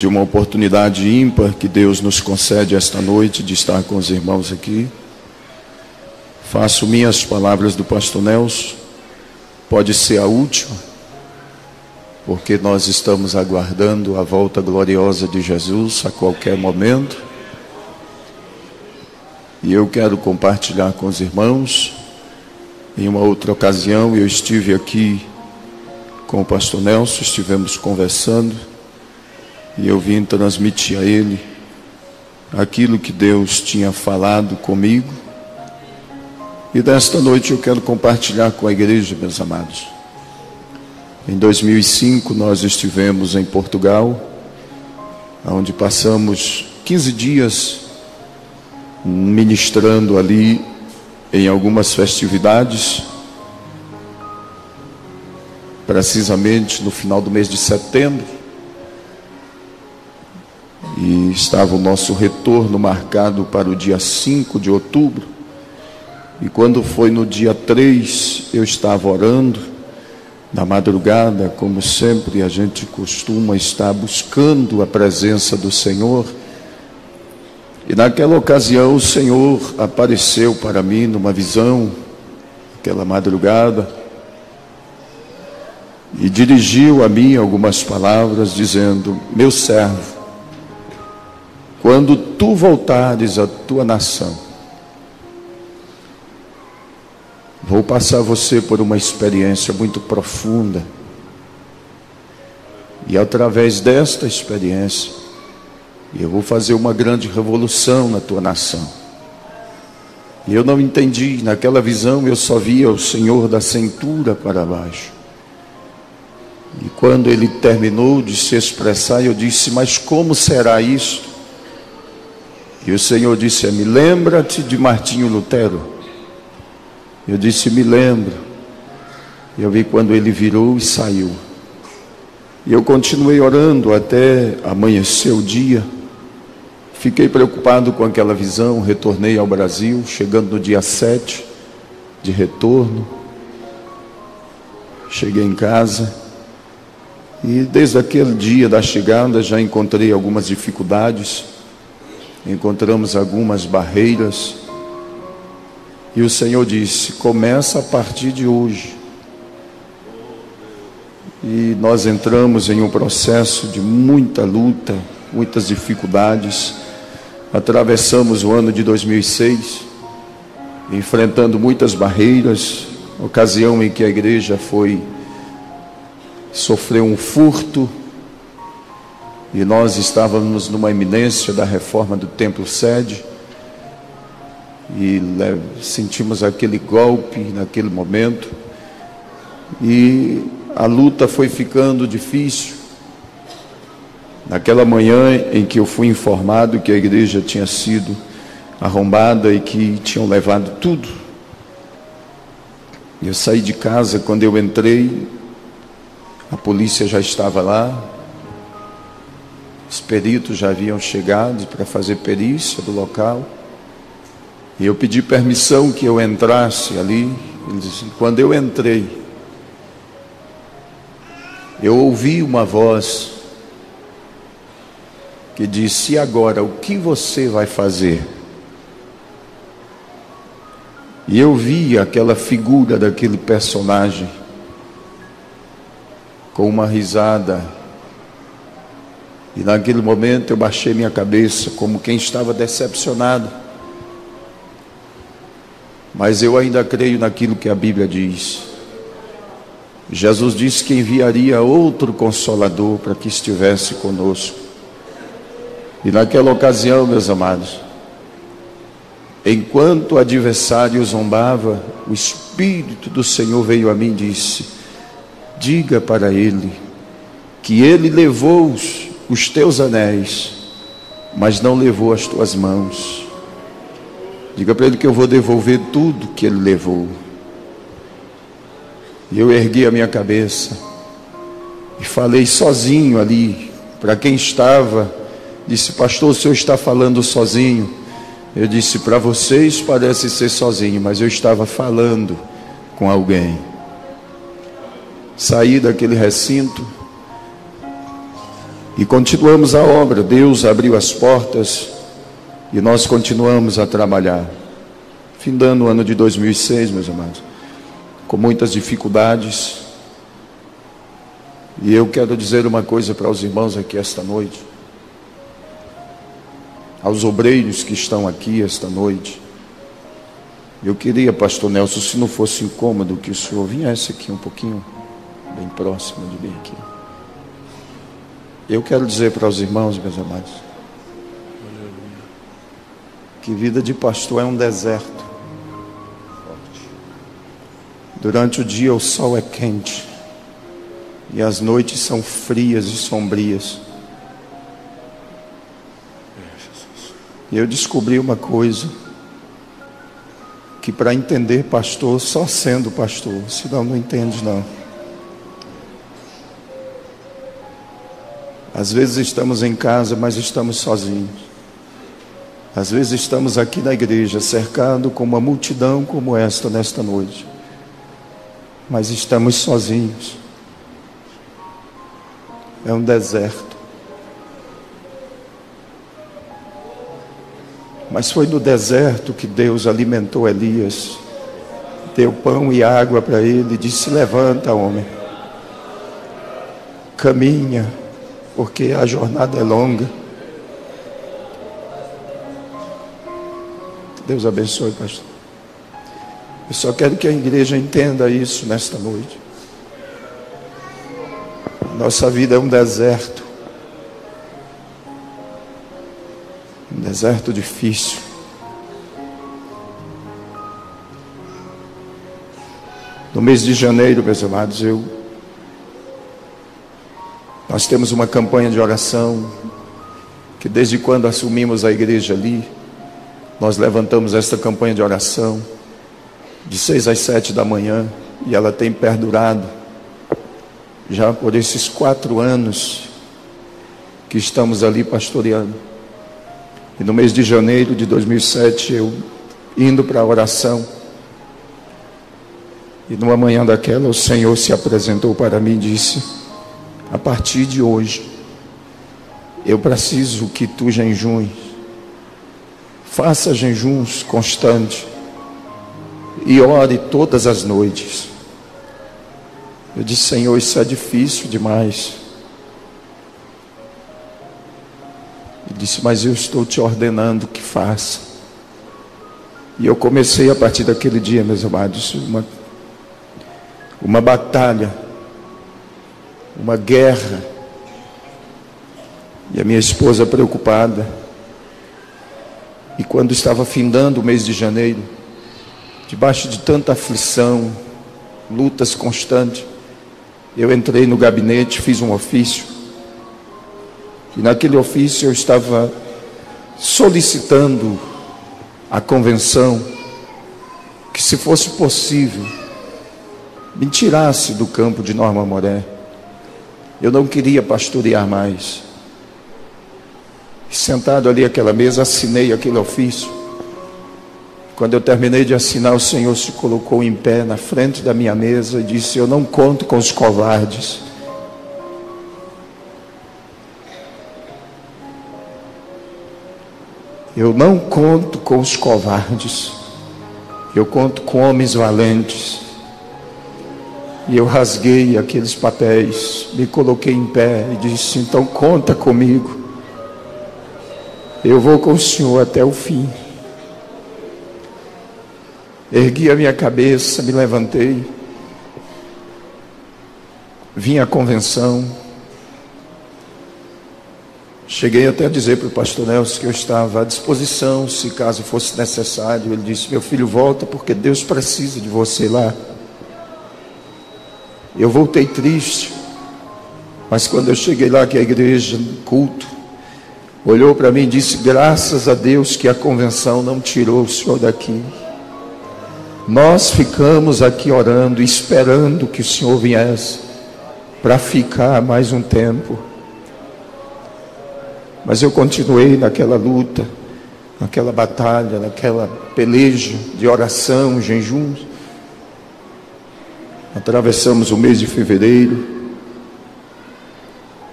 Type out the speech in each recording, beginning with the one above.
De uma oportunidade ímpar que Deus nos concede esta noite de estar com os irmãos aqui. Faço minhas palavras do pastor Nelson, pode ser a última, porque nós estamos aguardando a volta gloriosa de Jesus a qualquer momento. E eu quero compartilhar com os irmãos. Em uma outra ocasião eu estive aqui com o pastor Nelson, estivemos conversando, e eu vim transmitir a ele aquilo que Deus tinha falado comigo. E desta noite eu quero compartilhar com a igreja, meus amados. Em 2005 nós estivemos em Portugal, onde passamos 15 dias ministrando ali em algumas festividades, precisamente no final do mês de setembro. E estava o nosso retorno marcado para o dia 5 de outubro. E quando foi no dia 3, eu estava orando, na madrugada, como sempre a gente costuma estar buscando a presença do Senhor. E naquela ocasião o Senhor apareceu para mim numa visão, aquela madrugada, e dirigiu a mim algumas palavras dizendo: meu servo, quando tu voltares à tua nação, vou passar você por uma experiência muito profunda. E através desta experiência, eu vou fazer uma grande revolução na tua nação. E eu não entendi, naquela visão eu só via o Senhor da cintura para baixo. E quando ele terminou de se expressar, eu disse: mas como será isso? E o Senhor disse-me: lembra-te de Martinho Lutero? Eu disse: me lembro. Eu vi quando ele virou e saiu. E eu continuei orando até amanhecer o dia. Fiquei preocupado com aquela visão, retornei ao Brasil, chegando no dia 7 de retorno. Cheguei em casa e desde aquele dia da chegada já encontrei algumas dificuldades. Encontramos algumas barreiras, e o Senhor disse: começa a partir de hoje. E nós entramos em um processo de muita luta, muitas dificuldades. Atravessamos o ano de 2006, enfrentando muitas barreiras, ocasião em que a igreja sofreu um furto. E nós estávamos numa iminência da reforma do templo sede, e sentimos aquele golpe naquele momento, e a luta foi ficando difícil. Naquela manhã em que eu fui informado que a igreja tinha sido arrombada e que tinham levado tudo, eu saí de casa. Quando eu entrei, a polícia já estava lá. Os peritos já haviam chegado para fazer perícia do local. E eu pedi permissão que eu entrasse ali. Quando eu entrei, eu ouvi uma voz que disse: e agora, o que você vai fazer? E eu vi aquela figura daquele personagem com uma risada. E naquele momento eu baixei minha cabeça como quem estava decepcionado. Mas eu ainda creio naquilo que a Bíblia diz. Jesus disse que enviaria outro Consolador para que estivesse conosco. E naquela ocasião, meus amados, enquanto o adversário zombava, o Espírito do Senhor veio a mim e disse: diga para ele que ele levou os teus anéis, mas não levou as tuas mãos. Diga para ele que eu vou devolver tudo que ele levou. E eu ergui a minha cabeça e falei sozinho ali para quem estava. Disse: pastor, o senhor está falando sozinho? Eu disse: para vocês parece ser sozinho, mas eu estava falando com alguém. Saí daquele recinto E continuamos a obra. Deus abriu as portas e nós continuamos a trabalhar. Findando o ano de 2006, meus amados, com muitas dificuldades. E eu quero dizer uma coisa para os irmãos aqui esta noite, aos obreiros que estão aqui esta noite. Eu queria, pastor Nelson, se não fosse incômodo, que o senhor viesse aqui um pouquinho, bem próximo de mim aqui. Eu quero dizer para os irmãos, meus amados, que vida de pastor é um deserto. Durante o dia o sol é quente e as noites são frias e sombrias. E eu descobri uma coisa, que para entender pastor, só sendo pastor, senão não entende não. Às vezes estamos em casa, mas estamos sozinhos. Às vezes estamos aqui na igreja, cercado com uma multidão como esta nesta noite, mas estamos sozinhos. É um deserto. Mas foi no deserto que Deus alimentou Elias, deu pão e água para ele, e disse: levanta, homem, caminha, porque a jornada é longa. Deus abençoe, pastor. Eu só quero que a igreja entenda isso nesta noite. Nossa vida é um deserto. Um deserto difícil. No mês de janeiro, meus amados, nós temos uma campanha de oração, que desde quando assumimos a igreja ali, nós levantamos esta campanha de oração, de 6 às 7 da manhã, e ela tem perdurado, já por esses 4 anos, que estamos ali pastoreando. E no mês de janeiro de 2007, eu indo para a oração, e numa manhã daquela, o Senhor se apresentou para mim e disse: a partir de hoje, eu preciso que tu jejues, faça jejuns constantes, e ore todas as noites. Eu disse: Senhor, isso é difícil demais. Ele disse: mas eu estou te ordenando que faça. E eu comecei a partir daquele dia, meus amados, uma batalha, uma guerra. E a minha esposa preocupada. E quando estava findando o mês de janeiro, debaixo de tanta aflição, lutas constantes, eu entrei no gabinete, fiz um ofício. E naquele ofício eu estava solicitando à convenção que, se fosse possível, me tirasse do campo de Norma Moré. Eu não queria pastorear mais. E sentado ali àquela mesa, assinei aquele ofício. Quando eu terminei de assinar, o Senhor se colocou em pé na frente da minha mesa e disse: eu não conto com os covardes. Eu não conto com os covardes. Eu conto com homens valentes. E eu rasguei aqueles papéis, me coloquei em pé e disse: então conta comigo. Eu vou com o Senhor até o fim. Ergui a minha cabeça, me levantei, vim à convenção. Cheguei até a dizer para o pastor Nelson que eu estava à disposição, se caso fosse necessário. Ele disse: meu filho, volta, porque Deus precisa de você lá. Eu voltei triste, mas quando eu cheguei lá, que a igreja, no culto, olhou para mim e disse: graças a Deus que a convenção não tirou o senhor daqui. Nós ficamos aqui orando, esperando que o Senhor viesse para ficar mais um tempo. Mas eu continuei naquela luta, naquela batalha, naquela peleja de oração, jejuns. Atravessamos o mês de fevereiro,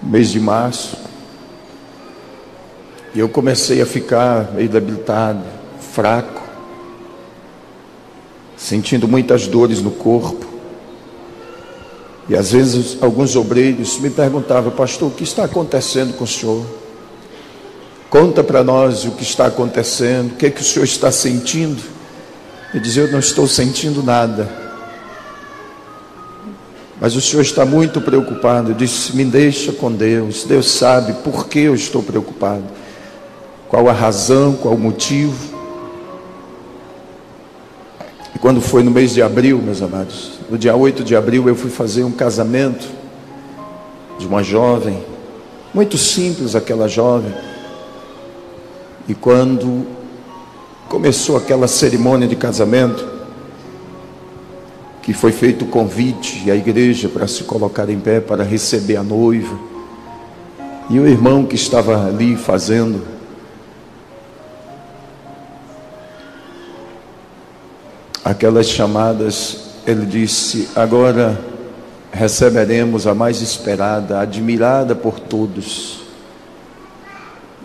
o mês de março, E eu comecei a ficar meio debilitado, fraco, sentindo muitas dores no corpo. E às vezes alguns obreiros me perguntavam: pastor, o que está acontecendo com o senhor? Conta para nós o que está acontecendo, o que é que o senhor está sentindo? Eu dizia: eu não estou sentindo nada, mas o senhor está muito preocupado. Eu disse: me deixa com Deus, Deus sabe por que eu estou preocupado, qual a razão, qual o motivo. E quando foi no mês de abril, meus amados, no dia 8 de abril, eu fui fazer um casamento de uma jovem, muito simples aquela jovem. E quando começou aquela cerimônia de casamento, que foi feito o convite à igreja para se colocar em pé para receber a noiva, e o irmão que estava ali fazendo aquelas chamadas, ele disse: agora receberemos a mais esperada, admirada por todos.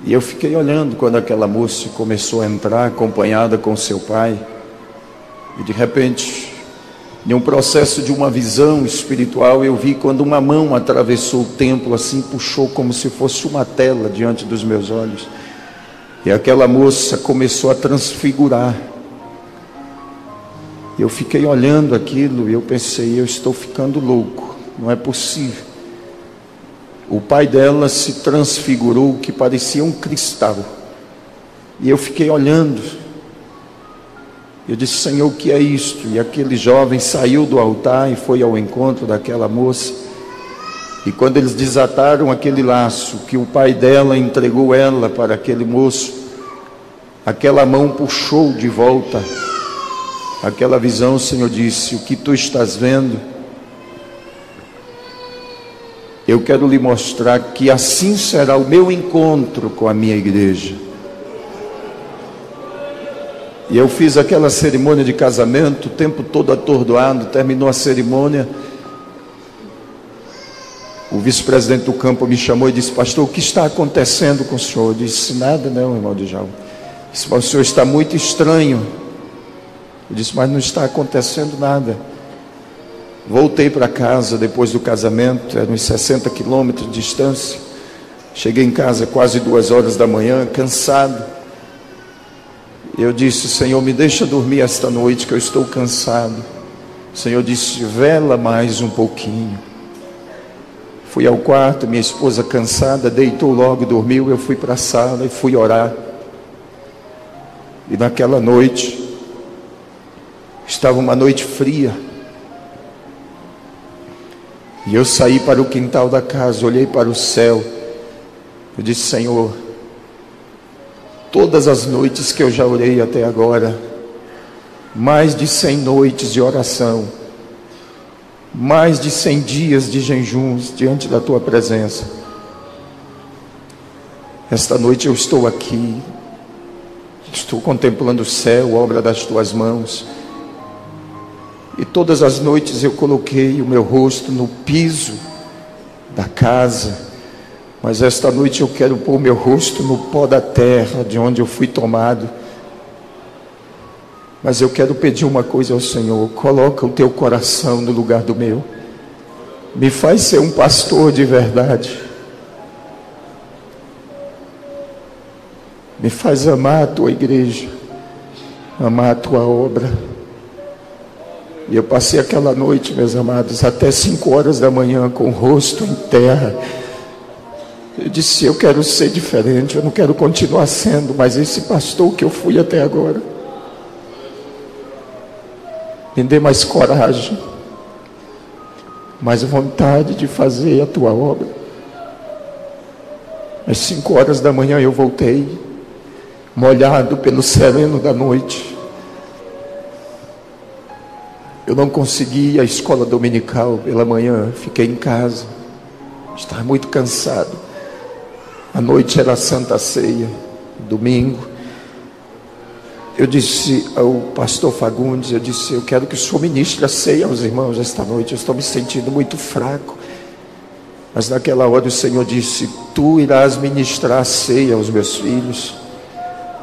E eu fiquei olhando quando aquela moça começou a entrar, acompanhada com seu pai. E de repente, em um processo de uma visão espiritual, eu vi quando uma mão atravessou o templo, assim, puxou como se fosse uma tela diante dos meus olhos. E aquela moça começou a transfigurar. Eu fiquei olhando aquilo e eu pensei: eu estou ficando louco, não é possível. O pai dela se transfigurou, que parecia um cristal. E eu fiquei olhando. Eu disse: Senhor, o que é isto? E aquele jovem saiu do altar e foi ao encontro daquela moça. E quando eles desataram aquele laço, que o pai dela entregou ela para aquele moço, aquela mão puxou de volta aquela visão. O Senhor disse: o que tu estás vendo, eu quero lhe mostrar que assim será o meu encontro com a minha igreja. E eu fiz aquela cerimônia de casamento, o tempo todo atordoado. Terminou a cerimônia, o vice-presidente do campo me chamou e disse: pastor, o que está acontecendo com o senhor? Eu disse: nada não, irmão Djalma. Disse: mas o senhor está muito estranho. Eu disse: mas não está acontecendo nada. Voltei para casa depois do casamento, eram uns 60 quilômetros de distância. Cheguei em casa quase 2 horas da manhã, cansado. Eu disse: Senhor, me deixa dormir esta noite, que eu estou cansado. O Senhor disse: vela mais um pouquinho. Fui ao quarto, minha esposa cansada, deitou logo, dormiu. Eu fui para a sala e fui orar. E naquela noite, estava uma noite fria, e eu saí para o quintal da casa, olhei para o céu. Eu disse: Senhor, todas as noites que eu já orei até agora, mais de 100 noites de oração, mais de 100 dias de jejuns diante da tua presença, esta noite eu estou aqui, estou contemplando o céu, obra das tuas mãos. E todas as noites eu coloquei o meu rosto no piso da casa, mas esta noite eu quero pôr o meu rosto no pó da terra, de onde eu fui tomado. Mas eu quero pedir uma coisa ao Senhor: coloca o teu coração no lugar do meu, me faz ser um pastor de verdade, me faz amar a tua igreja, amar a tua obra. E eu passei aquela noite, meus amados, até 5 horas da manhã com o rosto em terra. Eu disse: eu quero ser diferente, eu não quero continuar sendo mais esse pastor que eu fui até agora. Me dê mais coragem, mais vontade de fazer a tua obra. Às 5 horas da manhã eu voltei, molhado pelo sereno da noite. Eu não consegui ir à escola dominical pela manhã, fiquei em casa, estava muito cansado. À noite era a Santa Ceia, domingo. Eu disse ao pastor Fagundes, eu disse: eu quero que o senhor ministre a ceia aos irmãos esta noite, eu estou me sentindo muito fraco. Mas naquela hora o Senhor disse: tu irás ministrar a ceia aos meus filhos.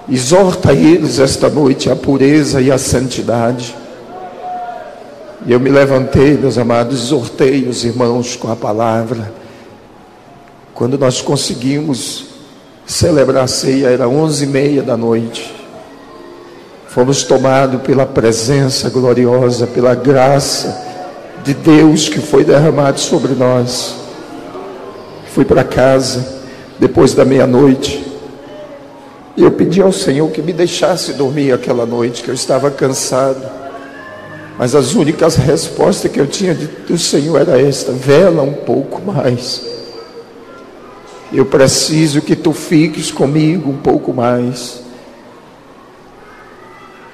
Exorta eles esta noite a pureza e a santidade. E eu me levantei, meus amados, exortei os irmãos com a palavra. Quando nós conseguimos celebrar a ceia, era 11h30 da noite. Fomos tomados pela presença gloriosa, pela graça de Deus que foi derramado sobre nós. Fui para casa depois da meia-noite. E eu pedi ao Senhor que me deixasse dormir aquela noite, que eu estava cansado. Mas as únicas respostas que eu tinha do Senhor era esta: vela um pouco mais. Eu preciso que tu fiques comigo um pouco mais.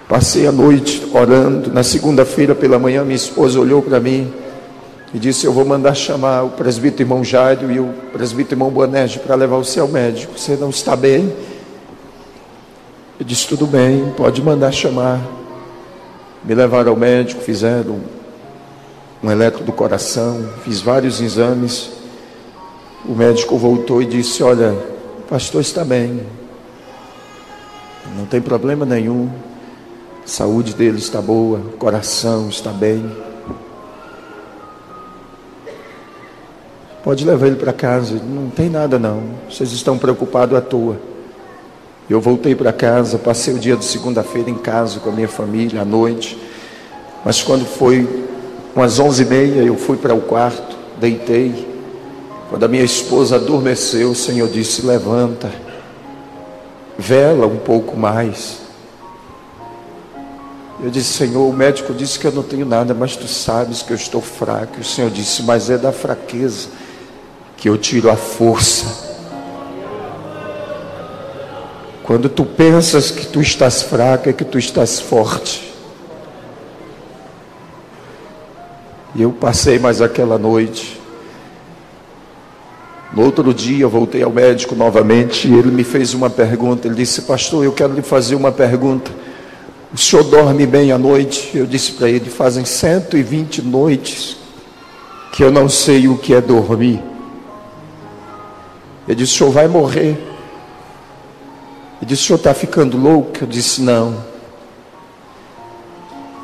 Passei a noite orando. Na segunda-feira pela manhã, minha esposa olhou para mim e disse: eu vou mandar chamar o presbítero irmão Jairo e o presbítero irmão Boanerges para levar você ao médico. Você não está bem? Eu disse: tudo bem, pode mandar chamar. Me levaram ao médico, fizeram um eletro do coração, fiz vários exames. O médico voltou e disse: olha, o pastor está bem, não tem problema nenhum, a saúde dele está boa, o coração está bem, pode levar ele para casa, não tem nada não, vocês estão preocupados à toa. Eu voltei para casa, passei o dia de segunda-feira em casa com a minha família à noite. Mas quando foi umas 11h30, eu fui para o quarto, deitei. Quando a minha esposa adormeceu, o Senhor disse: levanta, vela um pouco mais. Eu disse: Senhor, o médico disse que eu não tenho nada, mas tu sabes que eu estou fraco. O Senhor disse: mas é da fraqueza que eu tiro a força. Quando tu pensas que tu estás fraco, é que tu estás forte. E eu passei mais aquela noite. No outro dia eu voltei ao médico novamente e ele me fez uma pergunta. Ele disse: pastor, eu quero lhe fazer uma pergunta. O senhor dorme bem à noite? Eu disse para ele: fazem 120 noites que eu não sei o que é dormir. Ele disse: o senhor vai morrer. Ele disse: o senhor está ficando louco? Eu disse: não.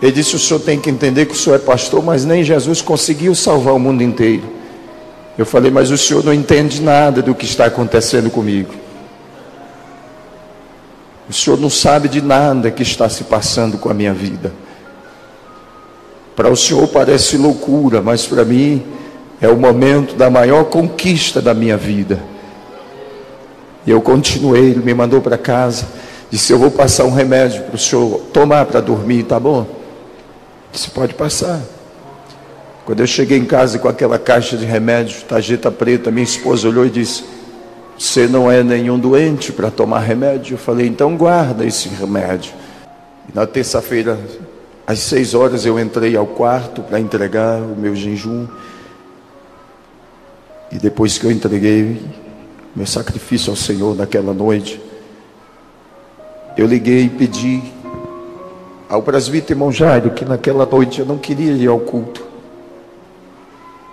Ele disse: o senhor tem que entender que o senhor é pastor, mas nem Jesus conseguiu salvar o mundo inteiro. Eu falei: mas o senhor não entende nada do que está acontecendo comigo. O senhor não sabe de nada que está se passando com a minha vida. Para o senhor parece loucura, mas para mim é o momento da maior conquista da minha vida. E eu continuei. Ele me mandou para casa, disse: eu vou passar um remédio para o senhor tomar para dormir, tá bom? Disse: pode passar. Quando eu cheguei em casa com aquela caixa de remédio, tarjeta preta, minha esposa olhou e disse: você não é nenhum doente para tomar remédio? Eu falei: então guarda esse remédio. E na terça-feira, às 6h, eu entrei ao quarto para entregar o meu jejum. E depois que eu entreguei meu sacrifício ao Senhor naquela noite, eu liguei e pedi ao presbítero irmão Jairo, que naquela noite eu não queria ir ao culto,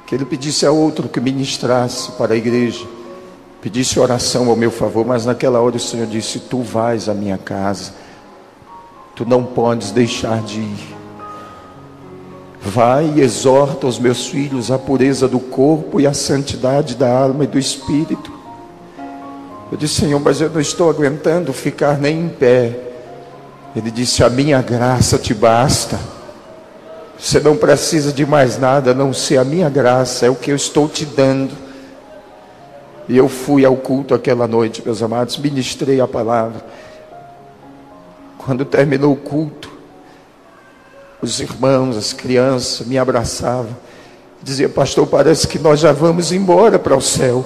que ele pedisse a outro que ministrasse para a igreja, pedisse oração ao meu favor. Mas naquela hora o Senhor disse: tu vais à minha casa, tu não podes deixar de ir. Vai e exorta os meus filhos a pureza do corpo e a santidade da alma e do espírito. Eu disse: Senhor, mas eu não estou aguentando ficar nem em pé. Ele disse: a minha graça te basta. Você não precisa de mais nada a não ser a minha graça, é o que eu estou te dando. E eu fui ao culto aquela noite, meus amados, ministrei a palavra. Quando terminou o culto, os irmãos, as crianças me abraçavam, diziam: pastor, parece que nós já vamos embora para o céu.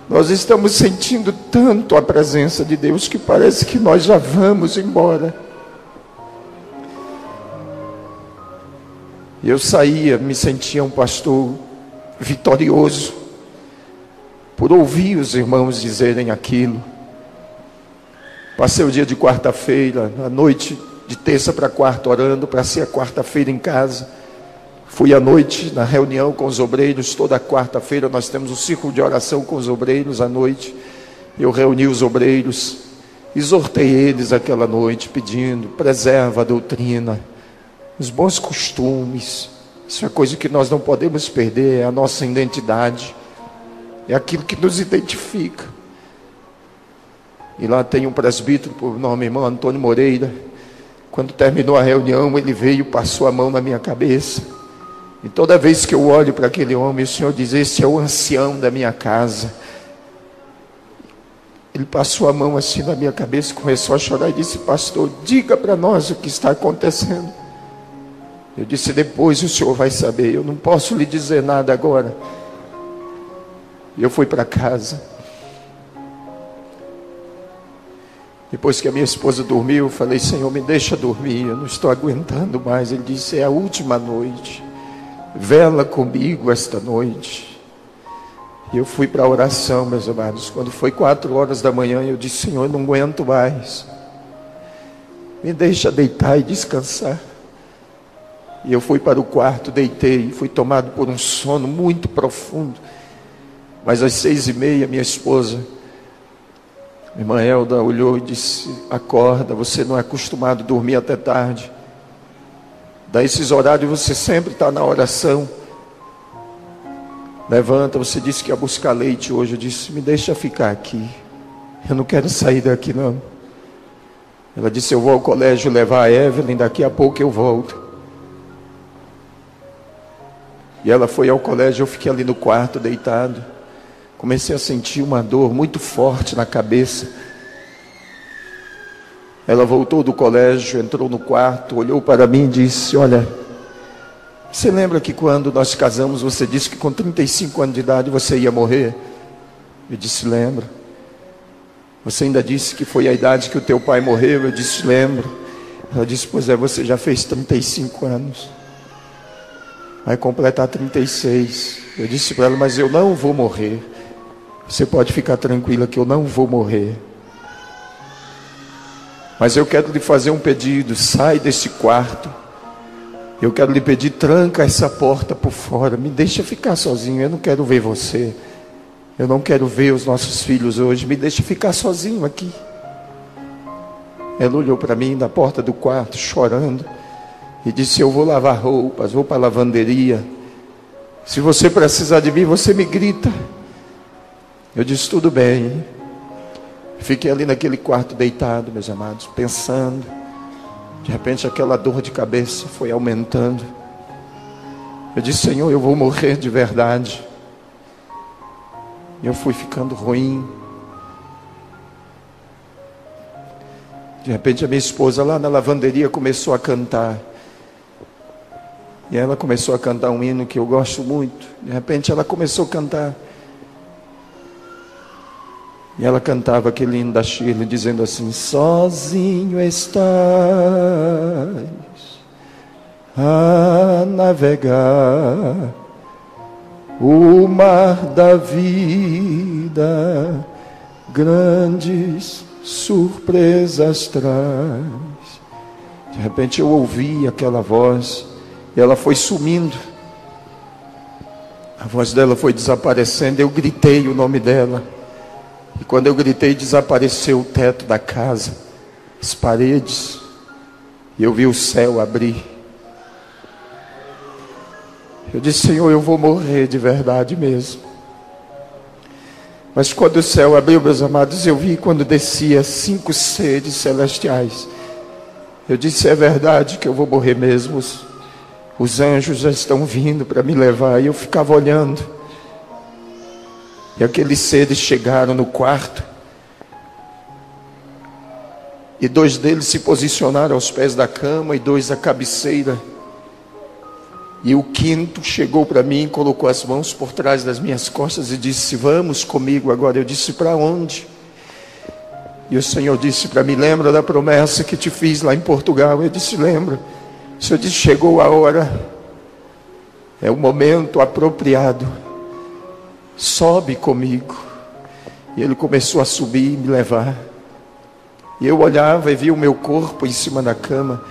Nós estamos sentindo tanto a presença de Deus que parece que nós já vamos embora. E eu saía, me sentia um pastor vitorioso, por ouvir os irmãos dizerem aquilo. Passei o dia de quarta-feira, a noite de terça para quarta, orando para ser a quarta-feira em casa. Fui à noite na reunião com os obreiros. Toda quarta-feira nós temos um círculo de oração com os obreiros à noite. Eu reuni os obreiros, exortei eles aquela noite, pedindo: preserva a doutrina, os bons costumes. Isso é coisa que nós não podemos perder, é a nossa identidade, é aquilo que nos identifica. E lá tem um presbítero, por nome irmão Antônio Moreira. Quando terminou a reunião, ele veio e passou a mão na minha cabeça. E toda vez que eu olho para aquele homem, o Senhor diz: esse é o ancião da minha casa. Ele passou a mão assim na minha cabeça, começou a chorar e disse: pastor, diga para nós o que está acontecendo. Eu disse: depois o senhor vai saber, eu não posso lhe dizer nada agora. E eu fui para casa. Depois que a minha esposa dormiu, eu falei: Senhor, me deixa dormir, eu não estou aguentando mais. Ele disse: é a última noite, vela comigo esta noite. E eu fui para a oração, meus amados. Quando foi 4 horas da manhã, eu disse: Senhor, eu não aguento mais, me deixa deitar e descansar. E eu fui para o quarto, deitei, fui tomado por um sono muito profundo. Mas às 6h30, minha esposa, minha irmã Elda, olhou e disse: acorda, você não é acostumado a dormir até tarde. Daí esses horários você sempre está na oração. Levanta, você disse que ia buscar leite hoje. Eu disse: me deixa ficar aqui, eu não quero sair daqui não. Ela disse: eu vou ao colégio levar a Evelyn, daqui a pouco eu volto. E ela foi ao colégio, eu fiquei ali no quarto deitado. Comecei a sentir uma dor muito forte na cabeça. Ela voltou do colégio, entrou no quarto, olhou para mim e disse: olha, você lembra que quando nós casamos você disse que com 35 anos de idade você ia morrer? Eu disse: lembro. Você ainda disse que foi a idade que o teu pai morreu? Eu disse: lembro. Ela disse: pois é, você já fez 35 anos. Vai completar 36. Eu disse para ela: mas eu não vou morrer. Você pode ficar tranquila que eu não vou morrer. Mas eu quero lhe fazer um pedido: sai desse quarto. Eu quero lhe pedir: tranca essa porta por fora. Me deixa ficar sozinho, eu não quero ver você. Eu não quero ver os nossos filhos hoje. Me deixa ficar sozinho aqui. Ela olhou para mim na porta do quarto, chorando, e disse: eu vou lavar roupas, vou para a lavanderia. Se você precisar de mim, você me grita. Eu disse: tudo bem. Fiquei ali naquele quarto deitado, meus amados, pensando. De repente aquela dor de cabeça foi aumentando. Eu disse: Senhor, eu vou morrer de verdade. E eu fui ficando ruim. De repente a minha esposa lá na lavanderia começou a cantar. E ela começou a cantar um hino que eu gosto muito. De repente ela começou a cantar. E ela cantava aquele hino da Shirley, dizendo assim: sozinho estás a navegar o mar da vida, grandes surpresas traz. De repente eu ouvi aquela voz, e ela foi sumindo. A voz dela foi desaparecendo. Eu gritei o nome dela. E quando eu gritei, desapareceu o teto da casa, as paredes, e eu vi o céu abrir. Eu disse: Senhor, eu vou morrer de verdade mesmo. Mas quando o céu abriu, meus amados, eu vi quando descia 5 seres celestiais. Eu disse: é verdade que eu vou morrer mesmo. Os anjos já estão vindo para me levar. E eu ficava olhando. E aqueles seres chegaram no quarto. E 2 deles se posicionaram aos pés da cama e 2 à cabeceira. E o 5º chegou para mim, colocou as mãos por trás das minhas costas e disse: vamos comigo agora. Eu disse: para onde? E o Senhor disse para mim: lembra da promessa que te fiz lá em Portugal? Eu disse: lembro. O Senhor disse: chegou a hora, é o momento apropriado, sobe comigo. E ele começou a subir e me levar. E eu olhava e via o meu corpo em cima da cama.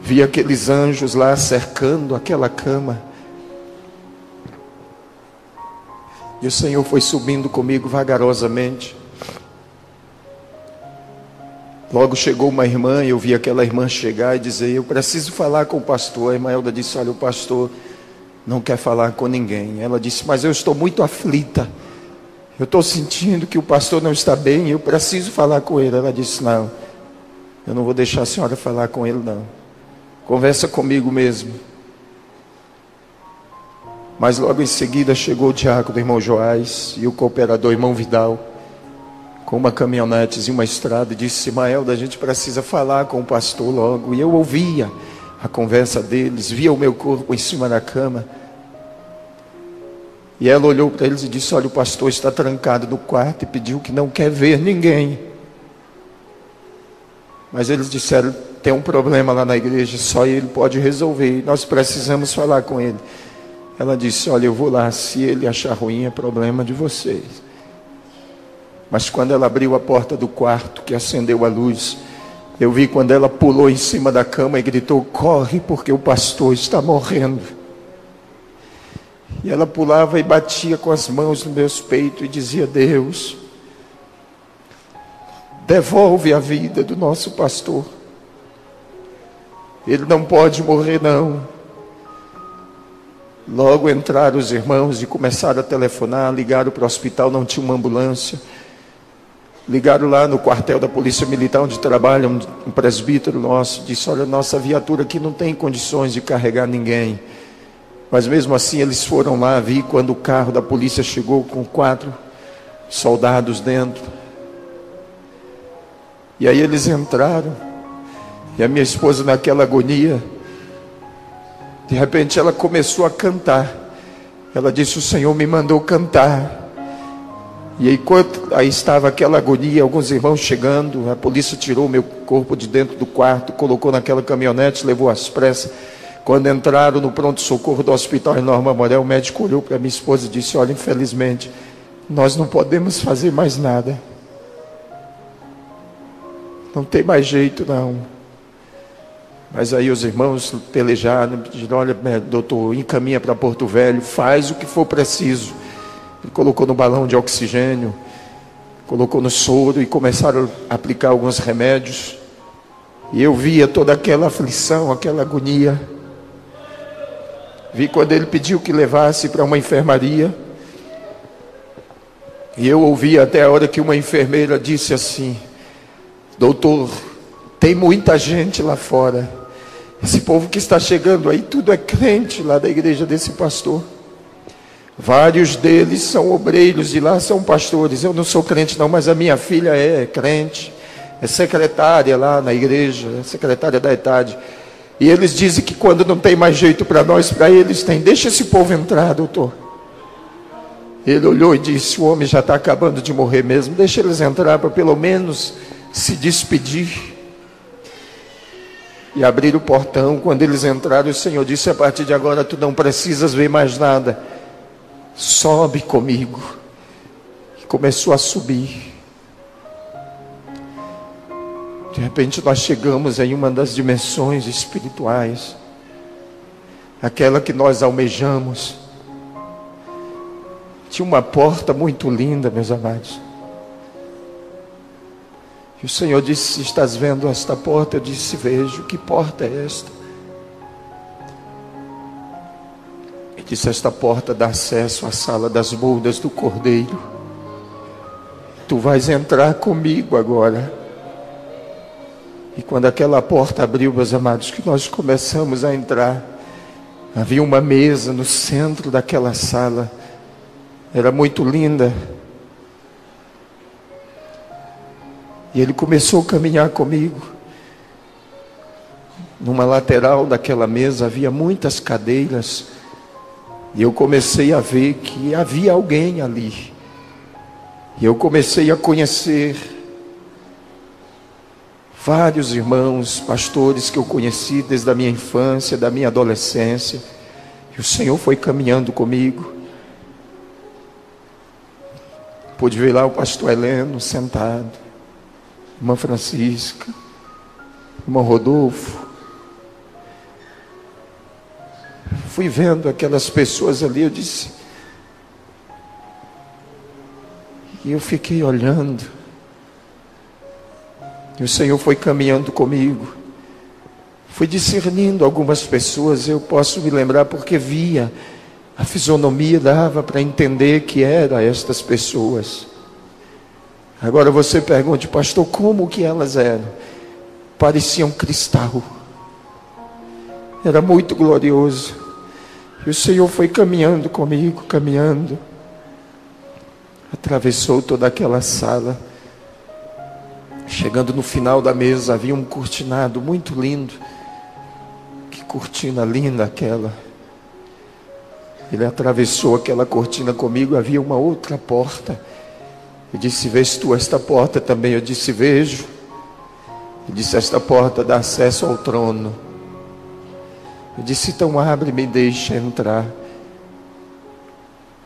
Vi aqueles anjos lá cercando aquela cama. E o Senhor foi subindo comigo vagarosamente. Logo chegou uma irmã, e eu vi aquela irmã chegar e dizer: eu preciso falar com o pastor. A irmã Elda disse: olha, o pastor não quer falar com ninguém. Ela disse: mas eu estou muito aflita. Eu estou sentindo que o pastor não está bem e eu preciso falar com ele. Ela disse: não, eu não vou deixar a senhora falar com ele não. Conversa comigo mesmo. Mas logo em seguida chegou o diácono, o irmão Joás, e o cooperador, irmão Vidal, com uma caminhonete e uma estrada, e disse: Maelda, a gente precisa falar com o pastor logo. E eu ouvia a conversa deles, via o meu corpo em cima da cama. E ela olhou para eles e disse: olha, o pastor está trancado no quarto e pediu que não quer ver ninguém. Mas eles disseram: tem um problema lá na igreja, só ele pode resolver, nós precisamos falar com ele. Ela disse: olha, eu vou lá, se ele achar ruim é problema de vocês. Mas quando ela abriu a porta do quarto, que acendeu a luz, eu vi quando ela pulou em cima da cama e gritou: corre, porque o pastor está morrendo. E ela pulava e batia com as mãos no meus peitos e dizia: Deus, devolve a vida do nosso pastor. Ele não pode morrer não. Logo entraram os irmãos e começaram a telefonar, ligaram para o hospital, não tinha uma ambulância. Ligaram lá no quartel da Polícia Militar, onde trabalha um presbítero nosso, disse: olha, nossa viatura aqui não tem condições de carregar ninguém. Mas mesmo assim eles foram lá, vi quando o carro da polícia chegou com 4 soldados dentro. E aí eles entraram, e a minha esposa naquela agonia, de repente ela começou a cantar. Ela disse: o Senhor me mandou cantar. E enquanto aí estava aquela agonia, alguns irmãos chegando, a polícia tirou o meu corpo de dentro do quarto, colocou naquela caminhonete, levou às pressas. Quando entraram no pronto-socorro do hospital em Norma Morel, o médico olhou para minha esposa e disse: olha, infelizmente, nós não podemos fazer mais nada. Não tem mais jeito não. Mas aí os irmãos pelejaram, pediram: olha, doutor, encaminha para Porto Velho, faz o que for preciso. Ele colocou no balão de oxigênio, colocou no soro e começaram a aplicar alguns remédios. E eu via toda aquela aflição, aquela agonia. Vi quando ele pediu que levasse para uma enfermaria. E eu ouvi até a hora que uma enfermeira disse assim: doutor, tem muita gente lá fora. Esse povo que está chegando aí, tudo é crente lá da igreja desse pastor. Vários deles são obreiros de lá, são pastores. Eu não sou crente não, mas a minha filha é crente. É secretária lá na igreja, é secretária da ETAD. E eles dizem que quando não tem mais jeito para nós, para eles tem. Deixa esse povo entrar, doutor. Ele olhou e disse: o homem já está acabando de morrer mesmo. Deixa eles entrar para pelo menos se despedir. E abrir o portão. Quando eles entraram, o Senhor disse: a partir de agora tu não precisas ver mais nada. Sobe comigo. E começou a subir. De repente nós chegamos em uma das dimensões espirituais, aquela que nós almejamos. Tinha uma porta muito linda, meus amados. E o Senhor disse: estás vendo esta porta? Eu disse: vejo. Que porta é esta? Ele disse: esta porta dá acesso à sala das bodas do Cordeiro. Tu vais entrar comigo agora. E quando aquela porta abriu, meus amados, que nós começamos a entrar, havia uma mesa no centro daquela sala. Era muito linda. E ele começou a caminhar comigo. Numa lateral daquela mesa havia muitas cadeiras. E eu comecei a ver que havia alguém ali. E eu comecei a conhecer vários irmãos, pastores que eu conheci desde a minha infância, da minha adolescência. E o Senhor foi caminhando comigo. Pude ver lá o pastor Heleno sentado, irmã Francisca, irmão Rodolfo, fui vendo aquelas pessoas ali, eu disse, e eu fiquei olhando, e o Senhor foi caminhando comigo, fui discernindo algumas pessoas. Eu posso me lembrar porque via, a fisionomia dava para entender que eram estas pessoas. Agora você pergunte, pastor, como que elas eram? Pareciam cristal, era muito glorioso, e o Senhor foi caminhando comigo, caminhando, atravessou toda aquela sala. Chegando no final da mesa, havia um cortinado muito lindo. Que cortina linda aquela. Ele atravessou aquela cortina comigo, havia uma outra porta. Eu disse, vês tu esta porta também? Eu disse, vejo. Ele disse, esta porta dá acesso ao trono. Eu disse, então abre e me deixa entrar.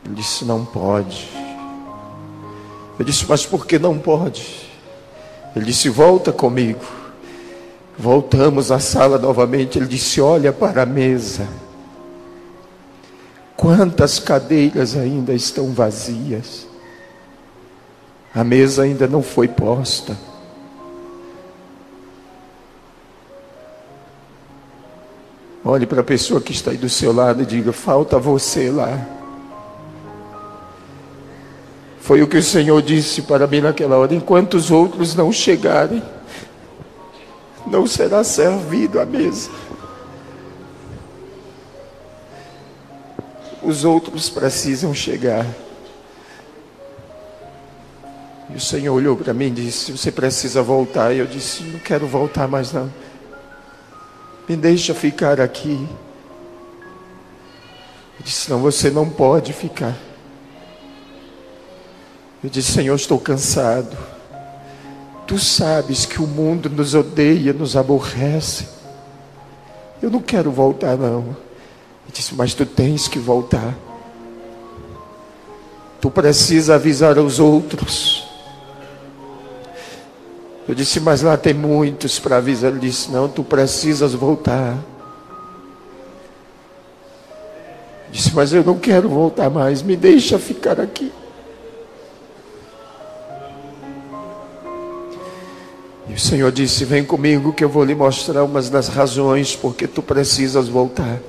Ele disse, não pode. Eu disse, mas por que não pode? Ele disse, volta comigo. Voltamos à sala novamente. Ele disse, olha para a mesa. Quantas cadeiras ainda estão vazias? A mesa ainda não foi posta. Olhe para a pessoa que está aí do seu lado e diga, falta você lá. Foi o que o Senhor disse para mim naquela hora. Enquanto os outros não chegarem, não será servido à mesa. Os outros precisam chegar. E o Senhor olhou para mim e disse, você precisa voltar. E eu disse, não quero voltar mais não. Me deixa ficar aqui. Ele disse, não, você não pode ficar. Eu disse, Senhor, estou cansado. Tu sabes que o mundo nos odeia, nos aborrece. Eu não quero voltar não. Ele disse, mas tu tens que voltar. Tu precisa avisar aos outros. Eu disse, mas lá tem muitos para avisar. Ele disse, não, tu precisas voltar. Eu disse, mas eu não quero voltar mais, me deixa ficar aqui. E o Senhor disse, vem comigo que eu vou lhe mostrar umas das razões porque tu precisas voltar.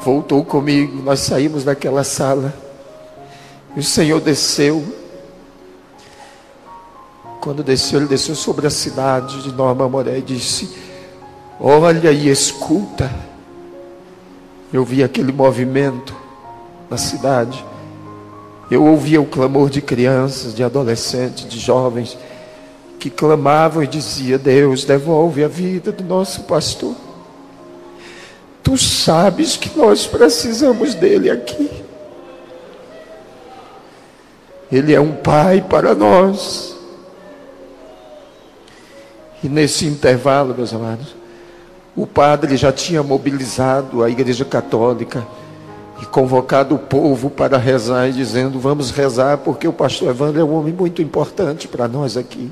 Voltou comigo, nós saímos daquela sala. E o Senhor desceu. Quando desceu, Ele desceu sobre a cidade de Nova Amoré e disse, olha e escuta. Eu vi aquele movimento na cidade. Eu ouvia o clamor de crianças, de adolescentes, de jovens, que clamavam e diziam, Deus, devolve a vida do nosso pastor. Tu sabes que nós precisamos dele aqui. Ele é um pai para nós. E nesse intervalo, meus amados, o padre já tinha mobilizado a Igreja Católica e convocado o povo para rezar e dizendo, vamos rezar porque o pastor Evandro é um homem muito importante para nós aqui.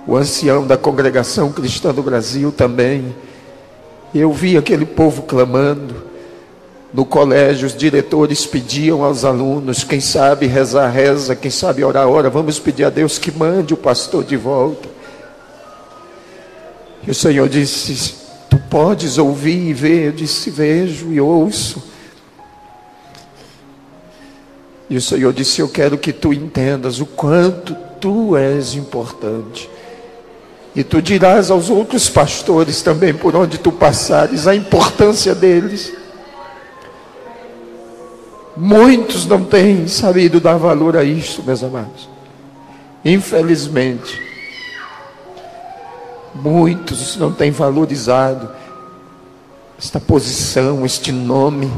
O ancião da Congregação Cristã do Brasil também. Eu vi aquele povo clamando. No colégio, os diretores pediam aos alunos, quem sabe rezar, reza, quem sabe orar, ora. Vamos pedir a Deus que mande o pastor de volta. E o Senhor disse, tu podes ouvir e ver? Eu disse, vejo e ouço. E o Senhor disse, eu quero que tu entendas o quanto tu és importante. E tu dirás aos outros pastores também, por onde tu passares, a importância deles. Muitos não têm sabido dar valor a isto, meus amados. Infelizmente. Muitos não têm valorizado esta posição, este nome.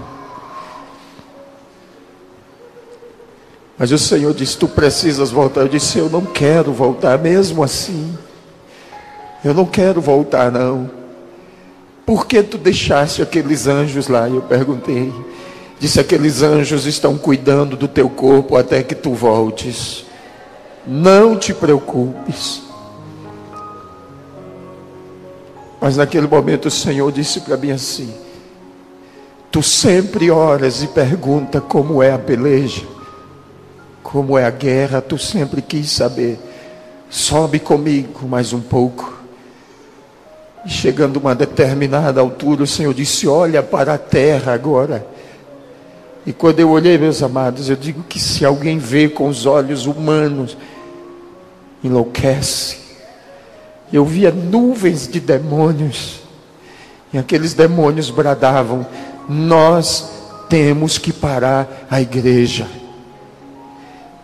Mas o Senhor disse, tu precisas voltar. Eu disse, eu não quero voltar mesmo assim. Eu não quero voltar não. Por que tu deixaste aqueles anjos lá? Eu perguntei. Disse, aqueles anjos estão cuidando do teu corpo até que tu voltes. Não te preocupes. Mas naquele momento o Senhor disse para mim assim, Tu sempre oras e pergunta como é a peleja, como é a guerra. Tu sempre quis saber. Sobe comigo mais um pouco. E chegando a uma determinada altura, o Senhor disse: olha para a terra agora. E quando eu olhei, meus amados, eu digo que se alguém vê com os olhos humanos, enlouquece. Eu via nuvens de demônios, e aqueles demônios bradavam: nós temos que parar a igreja.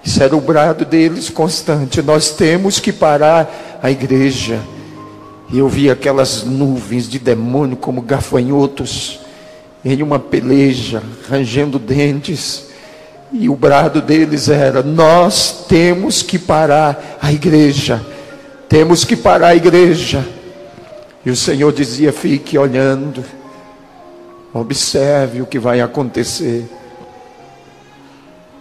Isso era o brado deles constante: nós temos que parar a igreja. E eu via aquelas nuvens de demônio como gafanhotos em uma peleja, rangendo dentes. E o brado deles era: nós temos que parar a igreja. Temos que parar a igreja. E o Senhor dizia: fique olhando, observe o que vai acontecer.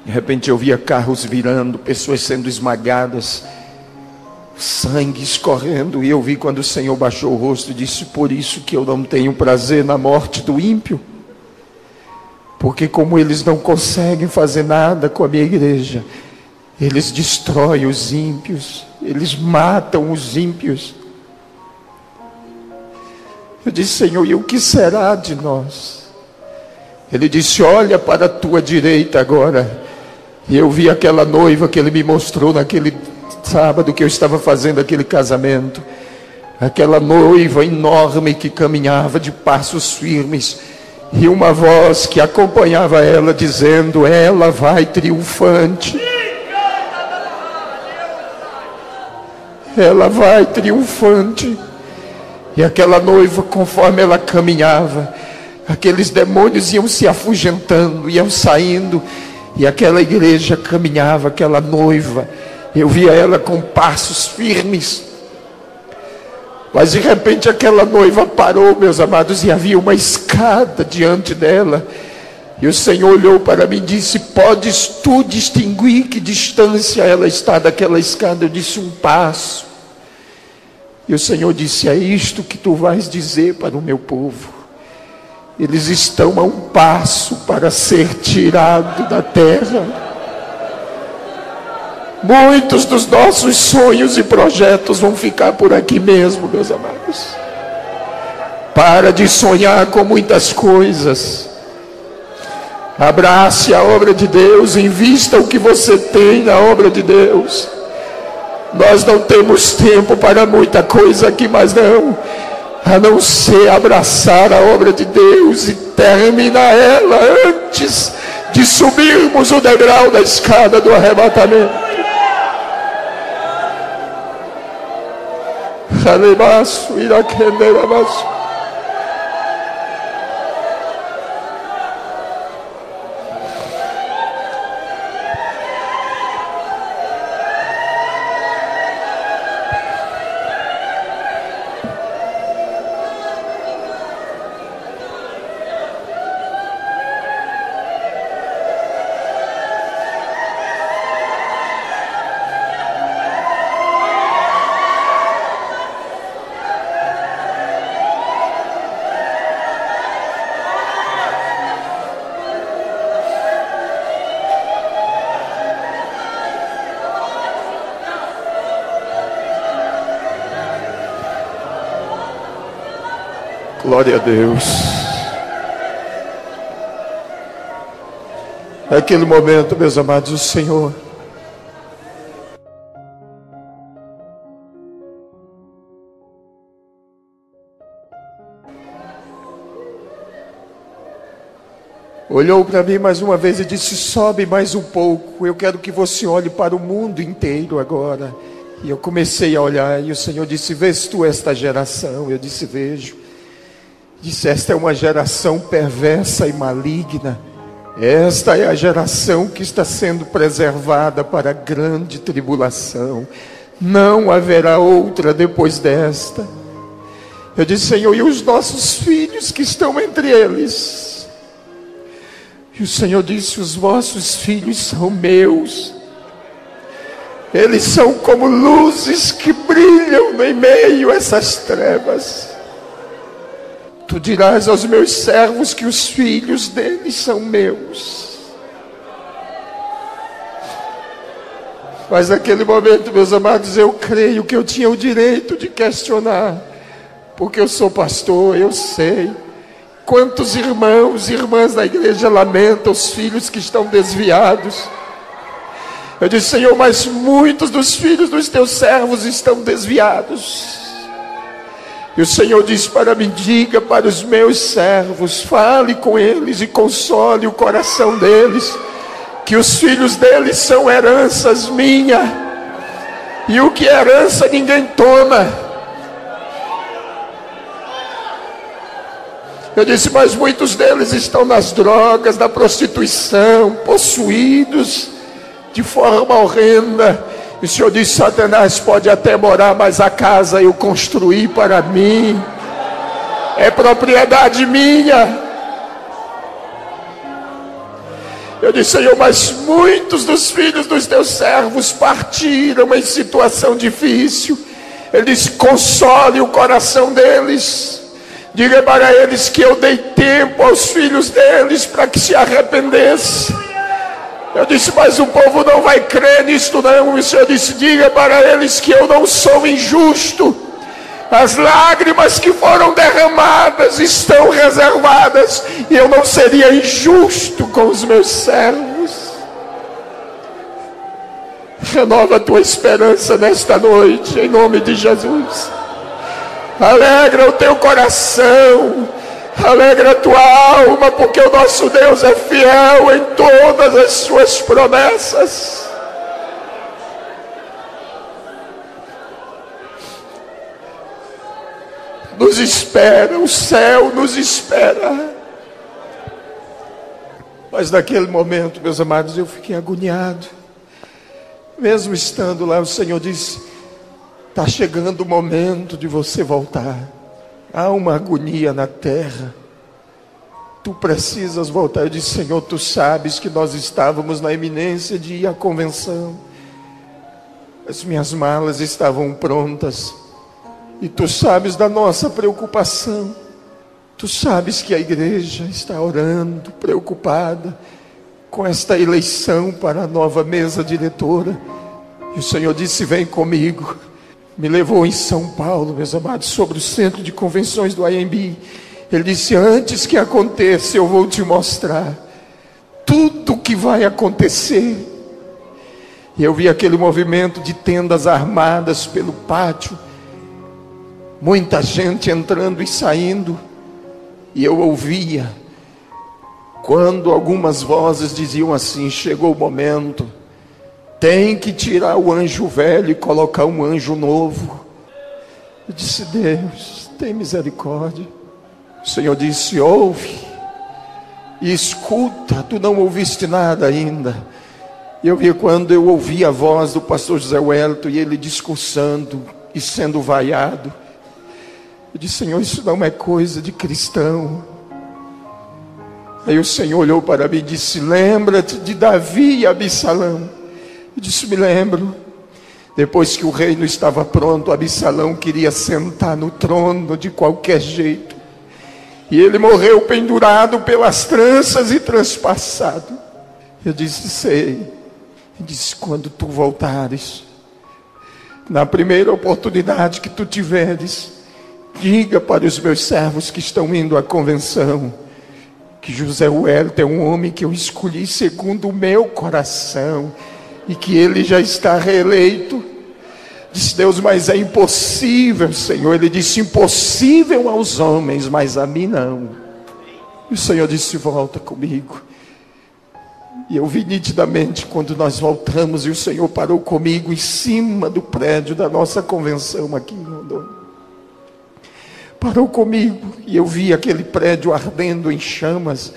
De repente eu via carros virando, pessoas sendo esmagadas, sangue escorrendo. E eu vi quando o Senhor baixou o rosto e disse: por isso que eu não tenho prazer na morte do ímpio. Porque como eles não conseguem fazer nada com a minha igreja, eles destroem os ímpios, eles matam os ímpios. Eu disse: Senhor, e o que será de nós? Ele disse: olha para a tua direita agora. E eu vi aquela noiva que ele me mostrou naquele sábado que eu estava fazendo aquele casamento. Aquela noiva enorme que caminhava de passos firmes. E uma voz que acompanhava ela dizendo: ela vai triunfante. Ela vai triunfante. E aquela noiva, conforme ela caminhava, aqueles demônios iam se afugentando, iam saindo. E aquela igreja caminhava, aquela noiva, eu via ela com passos firmes. Mas de repente aquela noiva parou, meus amados, e havia uma escada diante dela. E o Senhor olhou para mim e disse: podes tu distinguir que distância ela está daquela escada? Eu disse: um passo. E o Senhor disse: é isto que tu vais dizer para o meu povo. Eles estão a um passo para ser tirados da terra. Muitos dos nossos sonhos e projetos vão ficar por aqui mesmo, meus amados. Para de sonhar com muitas coisas. Abrace a obra de Deus, invista o que você tem na obra de Deus. Nós não temos tempo para muita coisa aqui, mas não, a não ser abraçar a obra de Deus e terminar ela antes de subirmos o degrau da escada do arrebatamento. Alebaço, iraquenderabaço. Glória a Deus. Naquele momento, meus amados, o Senhor olhou para mim mais uma vez e disse: sobe mais um pouco, eu quero que você olhe para o mundo inteiro agora. E eu comecei a olhar e o Senhor disse: vês tu esta geração? Eu disse: vejo. Disse: esta é uma geração perversa e maligna. Esta é a geração que está sendo preservada para a grande tribulação. Não haverá outra depois desta. Eu disse: Senhor, e os nossos filhos que estão entre eles? E o Senhor disse: os vossos filhos são meus. Eles são como luzes que brilham em meio a essas trevas. Tu dirás aos meus servos que os filhos deles são meus. Mas naquele momento, meus amados, eu creio que eu tinha o direito de questionar, porque eu sou pastor, eu sei quantos irmãos e irmãs da igreja lamentam os filhos que estão desviados. Eu disse: Senhor, mas muitos dos filhos dos teus servos estão desviados. E o Senhor disse para mim: diga para os meus servos, fale com eles e console o coração deles, que os filhos deles são heranças minhas, e o que é herança ninguém toma. Eu disse: mas muitos deles estão nas drogas, na prostituição, possuídos de forma horrenda. E o Senhor disse: Satanás pode até morar, mas a casa eu construí para mim, é propriedade minha. Eu disse: Senhor, mas muitos dos filhos dos teus servos partiram em situação difícil. Ele disse: console o coração deles, diga para eles que eu dei tempo aos filhos deles para que se arrependessem. Eu disse: mas o povo não vai crer nisto não. E o Senhor disse: diga para eles que eu não sou injusto. As lágrimas que foram derramadas estão reservadas, e eu não seria injusto com os meus servos. Renova a tua esperança nesta noite, em nome de Jesus. Alegra o teu coração, alegra a tua alma, porque o nosso Deus é fiel em todas as suas promessas. Nos espera, o céu nos espera. Mas naquele momento, meus amados, eu fiquei agoniado. Mesmo estando lá, o Senhor disse: está chegando o momento de você voltar. Há uma agonia na terra, tu precisas voltar. Eu disse: Senhor, tu sabes que nós estávamos na iminência de ir à convenção, as minhas malas estavam prontas, e tu sabes da nossa preocupação. Tu sabes que a igreja está orando, preocupada com esta eleição para a nova mesa diretora. E o Senhor disse: vem comigo. Me levou em São Paulo, meus amados, sobre o centro de convenções do IMB. Ele disse: antes que aconteça, eu vou te mostrar tudo o que vai acontecer. E eu vi aquele movimento de tendas armadas pelo pátio, muita gente entrando e saindo, e eu ouvia quando algumas vozes diziam assim: chegou o momento, tem que tirar o anjo velho e colocar um anjo novo. Eu disse: Deus, tem misericórdia. O Senhor disse: ouve e escuta, tu não ouviste nada ainda. E eu vi quando eu ouvi a voz do pastor José Wellington, e ele discursando e sendo vaiado. Eu disse: Senhor, isso não é coisa de cristão. Aí o Senhor olhou para mim e disse: lembra-te de Davi e Absalão. Eu disse: me lembro. Depois que o reino estava pronto, Absalão queria sentar no trono de qualquer jeito, e ele morreu pendurado pelas tranças e transpassado. Eu disse: sei. Ele disse: quando tu voltares, na primeira oportunidade que tu tiveres, diga para os meus servos que estão indo à convenção que José Wellington é um homem que eu escolhi segundo o meu coração, e que ele já está reeleito. Disse: Deus, mas é impossível, Senhor. Ele disse: impossível aos homens, mas a mim não. E o Senhor disse: volta comigo. E eu vi nitidamente quando nós voltamos, e o Senhor parou comigo em cima do prédio da nossa convenção aqui em Rondônia. Parou comigo, e eu vi aquele prédio ardendo em chamas,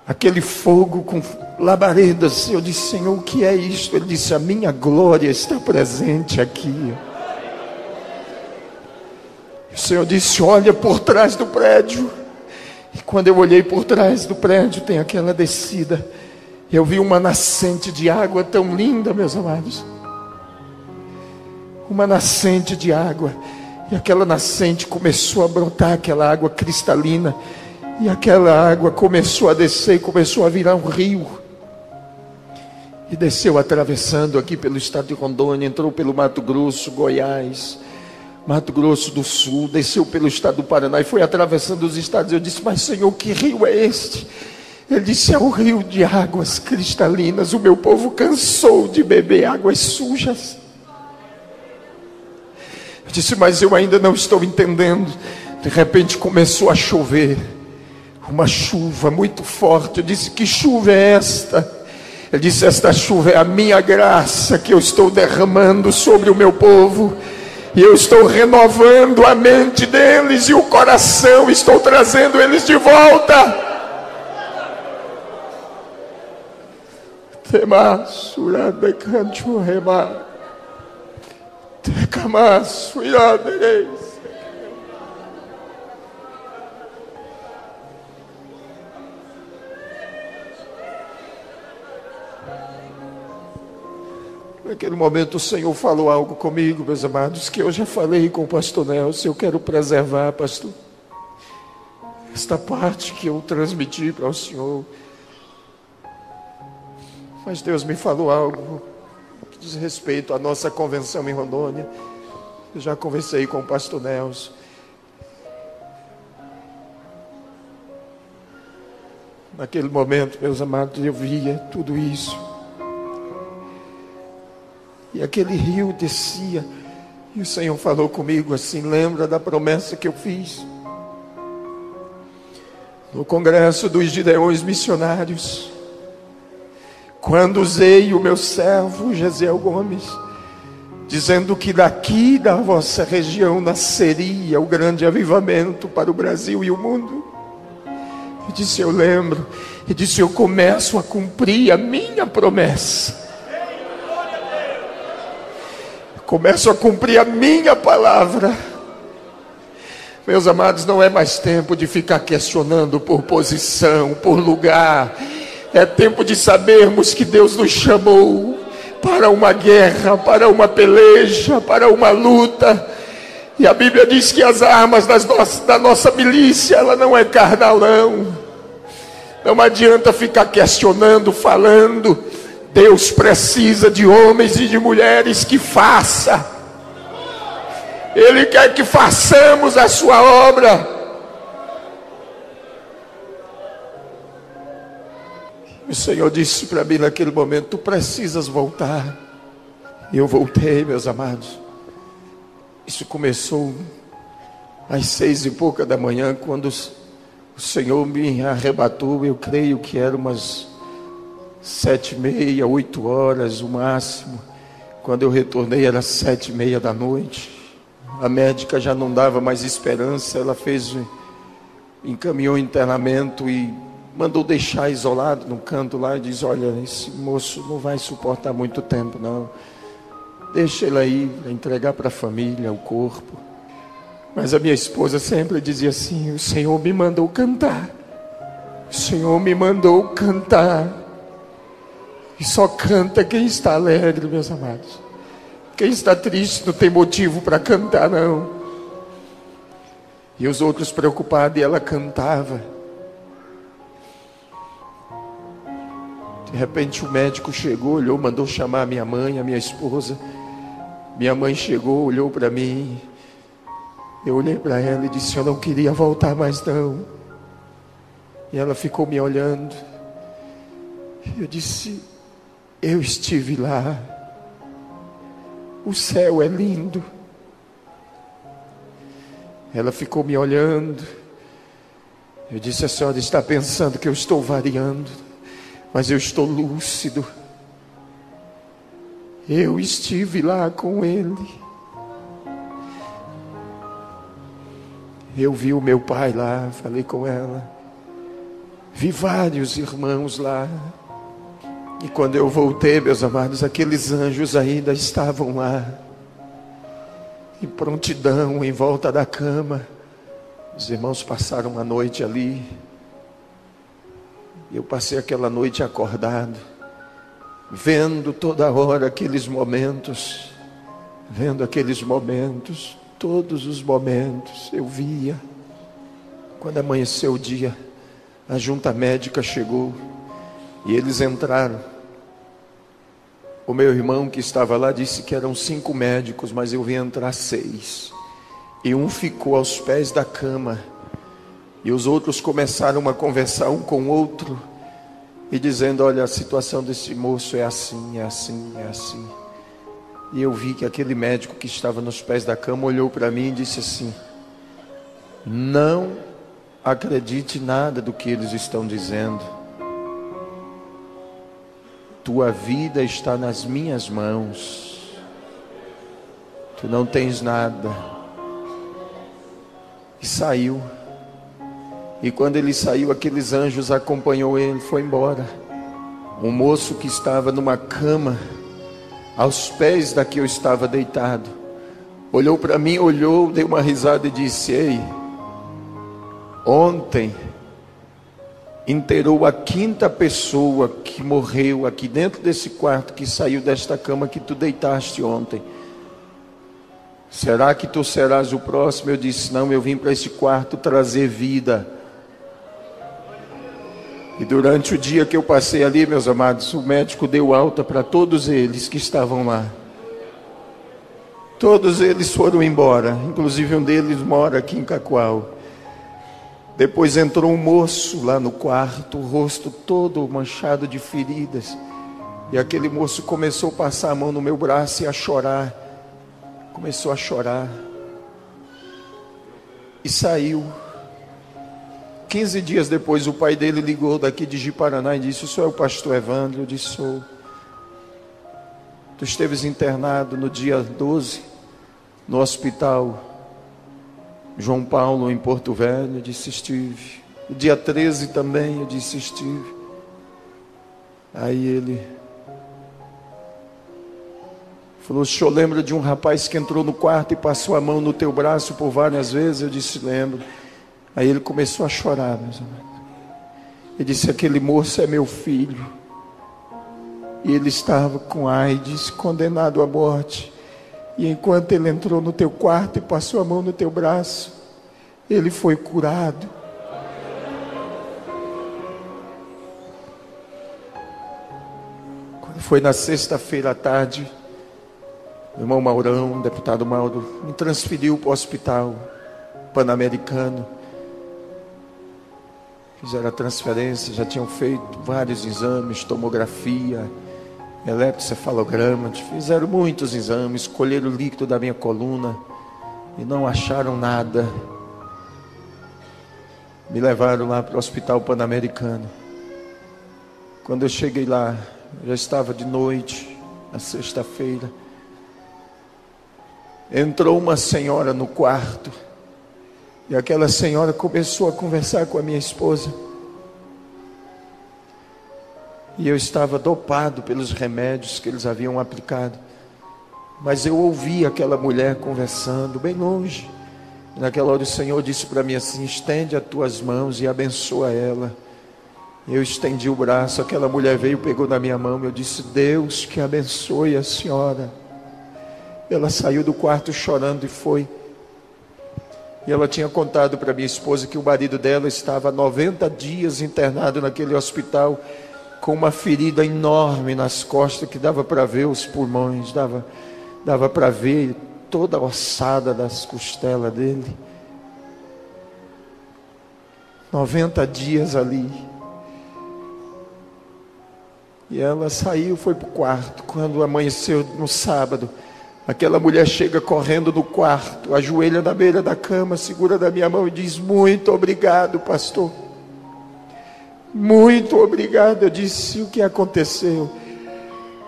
aquele fogo com labaredas. Eu disse: Senhor, o que é isto? Ele disse: a minha glória está presente aqui. O Senhor disse: olha por trás do prédio. E quando eu olhei por trás do prédio, tem aquela descida. Eu vi uma nascente de água tão linda, meus amados. Uma nascente de água. E aquela nascente começou a brotar, aquela água cristalina. E aquela água começou a descer e começou a virar um rio. E desceu atravessando aqui pelo estado de Rondônia, entrou pelo Mato Grosso, Goiás, Mato Grosso do Sul, desceu pelo estado do Paraná e foi atravessando os estados. Eu disse: mas Senhor, que rio é este? Ele disse: é um rio de águas cristalinas. O meu povo cansou de beber águas sujas. Eu disse: mas eu ainda não estou entendendo. De repente começou a chover, uma chuva muito forte. Eu disse: que chuva é esta? Ele disse: esta chuva é a minha graça que eu estou derramando sobre o meu povo. E eu estou renovando a mente deles e o coração, estou trazendo eles de volta. Temasurada canto remar. Tecamasu iradereis. Naquele momento o Senhor falou algo comigo, meus amados, que eu já falei com o pastor Nelson. Eu quero preservar, pastor, esta parte que eu transmiti para o Senhor. Mas Deus me falou algo que diz respeito à nossa convenção em Rondônia. Eu já conversei com o pastor Nelson. Naquele momento, meus amados, eu via tudo isso. E aquele rio descia. E o Senhor falou comigo assim: lembra da promessa que eu fiz no congresso dos Gideões Missionários, quando usei o meu servo Gesiel Gomes, dizendo que daqui da vossa região nasceria o grande avivamento para o Brasil e o mundo. Eu disse: eu lembro. E disse: eu começo a cumprir a minha promessa. Começo a cumprir a minha palavra. Meus amados, não é mais tempo de ficar questionando por posição, por lugar. É tempo de sabermos que Deus nos chamou para uma guerra, para uma peleja, para uma luta. E a Bíblia diz que as armas da nossa milícia, ela não é carnal, não. Não adianta ficar questionando, falando. Deus precisa de homens e de mulheres que façam. Ele quer que façamos a sua obra. O Senhor disse para mim naquele momento: tu precisas voltar. E eu voltei, meus amados. Isso começou às 6:pouca da manhã, quando o Senhor me arrebatou. Eu creio que era umas 7:30, 8 horas o máximo. Quando eu retornei era 7:30 da noite. A médica já não dava mais esperança. Ela encaminhou internamento e mandou deixar isolado no canto lá. E diz: olha, esse moço não vai suportar muito tempo não. Deixa ele aí, entregar para a família o corpo. Mas a minha esposa sempre dizia assim: o Senhor me mandou cantar. O Senhor me mandou cantar. E só canta quem está alegre, meus amados. Quem está triste não tem motivo para cantar, não. E os outros preocupados, e ela cantava. De repente o médico chegou, olhou, mandou chamar a minha mãe, a minha esposa. Minha mãe chegou, olhou para mim. Eu olhei para ela e disse: eu não queria voltar mais não. E ela ficou me olhando. Eu disse: eu estive lá. O céu é lindo. Ela ficou me olhando. Eu disse: a senhora está pensando que eu estou variando, mas eu estou lúcido. Eu estive lá com ele. Eu vi o meu pai lá, falei com ela. Vi vários irmãos lá. E quando eu voltei, meus amados, aqueles anjos ainda estavam lá, em prontidão, em volta da cama. Os irmãos passaram a noite ali. Eu passei aquela noite acordado, vendo toda hora aqueles momentos, vendo aqueles momentos. Todos os momentos eu via. Quando amanheceu o dia, a junta médica chegou e eles entraram. O meu irmão que estava lá disse que eram 5 médicos, mas eu vi entrar 6. E um ficou aos pés da cama. E os outros começaram a conversar um com o outro e dizendo: olha, a situação desse moço é assim, é assim, é assim. E eu vi que aquele médico que estava nos pés da cama olhou para mim e disse assim: não acredite nada do que eles estão dizendo. Tua vida está nas minhas mãos. Tu não tens nada. E saiu. E quando ele saiu, aqueles anjos acompanhou ele, foi embora. Um moço que estava numa cama aos pés da que eu estava deitado, olhou para mim, olhou, deu uma risada e disse: ei, ontem enterrou a 5ª pessoa que morreu aqui dentro desse quarto, que saiu desta cama que tu deitaste ontem. Será que tu serás o próximo? Eu disse: não, eu vim para esse quarto trazer vida. E durante o dia que eu passei ali, meus amados, o médico deu alta para todos eles que estavam lá. Todos eles foram embora, inclusive um deles mora aqui em Cacoal. Depois entrou um moço lá no quarto, o rosto todo manchado de feridas. E aquele moço começou a passar a mão no meu braço e a chorar. Começou a chorar. E saiu. 15 dias depois, o pai dele ligou daqui de Ji-Paraná e disse: o senhor é o pastor Evandro? Eu disse: sou. Tu esteves internado no dia 12, no hospital João Paulo, em Porto Velho? Eu disse: estive. No dia 13 também, eu disse: estive. Aí ele falou: o senhor lembra de um rapaz que entrou no quarto e passou a mão no teu braço por várias vezes? Eu disse: lembro. Aí ele começou a chorar, meus amados. Ele disse: aquele moço é meu filho. E ele estava com AIDS, condenado à morte. E enquanto ele entrou no teu quarto e passou a mão no teu braço, ele foi curado. Quando foi na sexta-feira à tarde, o irmão Maurão, o deputado Mauro, me transferiu para o hospital Pan-Americano. Fizeram a transferência, já tinham feito vários exames, tomografia, eletrocefalograma, fizeram muitos exames, colheram o líquido da minha coluna e não acharam nada. Me levaram lá para o hospital Pan-Americano. Quando eu cheguei lá, já estava de noite, na sexta-feira. Entrou uma senhora no quarto. E aquela senhora começou a conversar com a minha esposa. E eu estava dopado pelos remédios que eles haviam aplicado. Mas eu ouvi aquela mulher conversando bem longe. E naquela hora o Senhor disse para mim assim: estende as tuas mãos e abençoa ela. Eu estendi o braço, aquela mulher veio, pegou na minha mão. Eu disse: Deus que abençoe a senhora. Ela saiu do quarto chorando e foi. E ela tinha contado para minha esposa que o marido dela estava há 90 dias internado naquele hospital, com uma ferida enorme nas costas, que dava para ver os pulmões, dava para ver toda a ossada das costelas dele. 90 dias ali. E ela saiu, foi para o quarto. Quando amanheceu no sábado, aquela mulher chega correndo no quarto, ajoelha na beira da cama, segura da minha mão e diz: muito obrigado, pastor. Muito obrigado. Eu disse: o que aconteceu?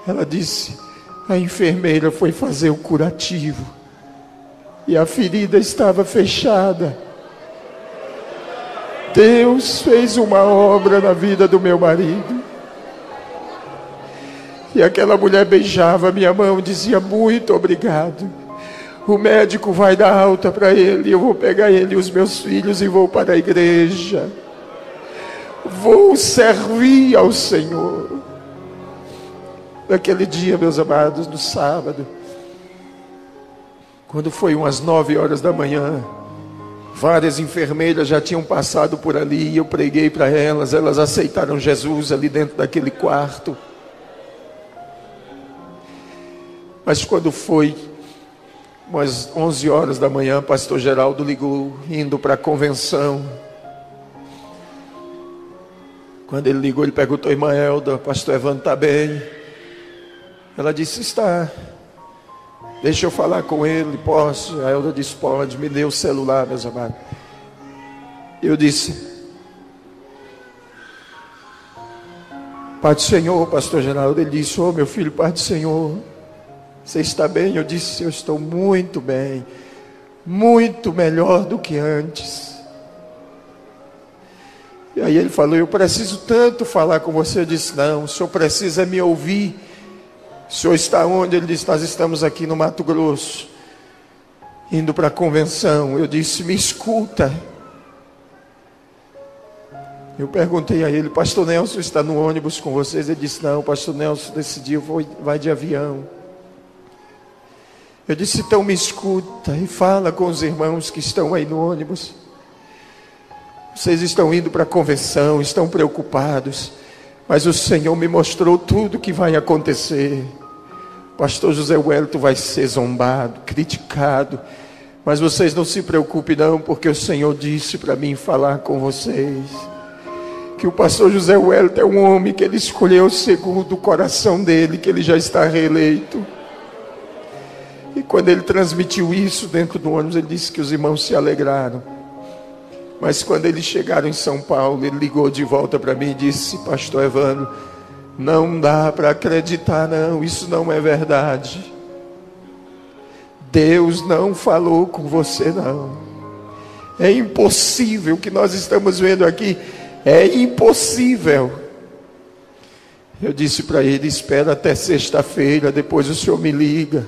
Ela disse: a enfermeira foi fazer o curativo e a ferida estava fechada. Deus fez uma obra na vida do meu marido. E aquela mulher beijava a minha mão e dizia: muito obrigado. O médico vai dar alta para ele. Eu vou pegar ele e os meus filhos e vou para a igreja. Vou servir ao Senhor. Naquele dia, meus amados, no sábado, Quando foi umas 9 horas da manhã, várias enfermeiras já tinham passado por ali e eu preguei para elas. Elas aceitaram Jesus ali dentro daquele quarto. Mas quando foi umas 11 horas da manhã, pastor Geraldo ligou, indo para a convenção. Quando ele ligou, ele perguntou: irmã Elda, pastor Evandro está bem? Ela disse: está. Deixa eu falar com ele, posso? A Elda disse: pode. Me deu o celular, meus amados. Eu disse: Pai do Senhor, pastor Geraldo. Ele disse: ô meu filho, Pai do Senhor, você está bem? Eu disse: eu estou muito bem, muito melhor do que antes. E aí ele falou: eu preciso tanto falar com você. Eu disse: não, o senhor precisa me ouvir. O senhor está onde? Ele disse: nós estamos aqui no Mato Grosso, indo para a convenção. Eu disse: me escuta. Eu perguntei a ele: pastor Nelson está no ônibus com vocês? Ele disse: não, pastor Nelson nesse dia vai de avião. Eu disse: então me escuta e fala com os irmãos que estão aí no ônibus. Vocês estão indo para a convenção, estão preocupados, mas o Senhor me mostrou tudo que vai acontecer. Pastor José Wellington vai ser zombado, criticado, mas vocês não se preocupem não, porque o Senhor disse para mim falar com vocês que o pastor José Wellington é um homem que ele escolheu segundo o coração dele, que ele já está reeleito. E quando ele transmitiu isso dentro do ônibus, ele disse que os irmãos se alegraram. Mas quando eles chegaram em São Paulo, ele ligou de volta para mim e disse: pastor Evandro, não dá para acreditar não, isso não é verdade. Deus não falou com você não. É impossível o que nós estamos vendo aqui, é impossível. Eu disse para ele: espera até sexta-feira, depois o senhor me liga.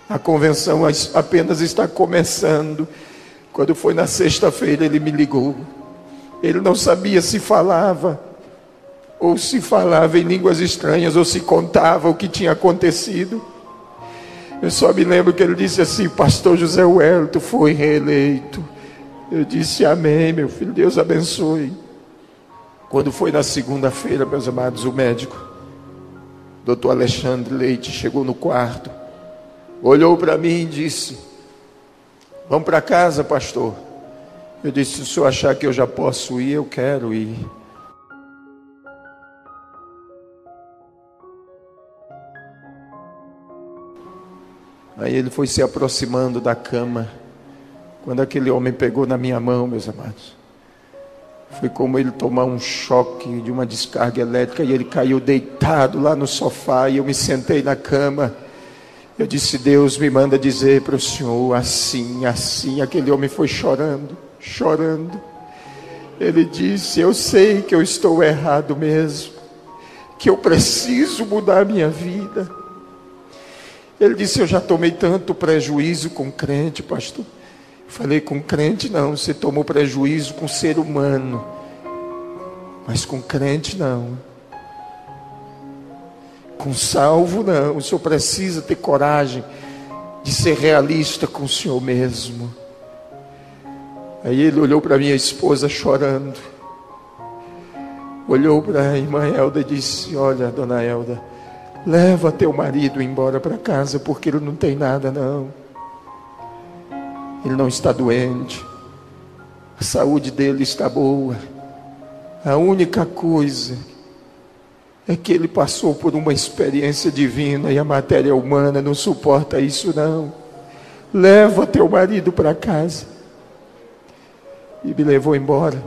A convenção apenas está começando. Quando foi na sexta-feira, ele me ligou. Ele não sabia se falava, ou se falava em línguas estranhas, ou se contava o que tinha acontecido. Eu só me lembro que ele disse assim: pastor José Wellington foi reeleito. Eu disse: amém, meu filho, Deus abençoe. Quando foi na segunda-feira, meus amados, o médico, doutor Alexandre Leite, chegou no quarto, olhou para mim e disse: vamos para casa, pastor. Eu disse: se o senhor achar que eu já posso ir, eu quero ir. Aí ele foi se aproximando da cama. Quando aquele homem pegou na minha mão, meus amados, foi como ele tomar um choque de uma descarga elétrica, e ele caiu deitado lá no sofá, e eu me sentei na cama. Eu disse: Deus me manda dizer para o senhor assim, assim. Aquele homem foi chorando, chorando. Ele disse: eu sei que eu estou errado mesmo, que eu preciso mudar a minha vida. Ele disse: eu já tomei tanto prejuízo com crente, pastor. Eu falei: com crente não, você tomou prejuízo com ser humano, mas com crente não. Com salvo não. O senhor precisa ter coragem de ser realista com o senhor mesmo. Aí ele olhou para minha esposa chorando, olhou para a irmã Elda e disse: olha, dona Elda, leva teu marido embora para casa, porque ele não tem nada não. Ele não está doente, a saúde dele está boa. A única coisa é que ele passou por uma experiência divina, e a matéria humana não suporta isso não. Leva teu marido para casa. E me levou embora.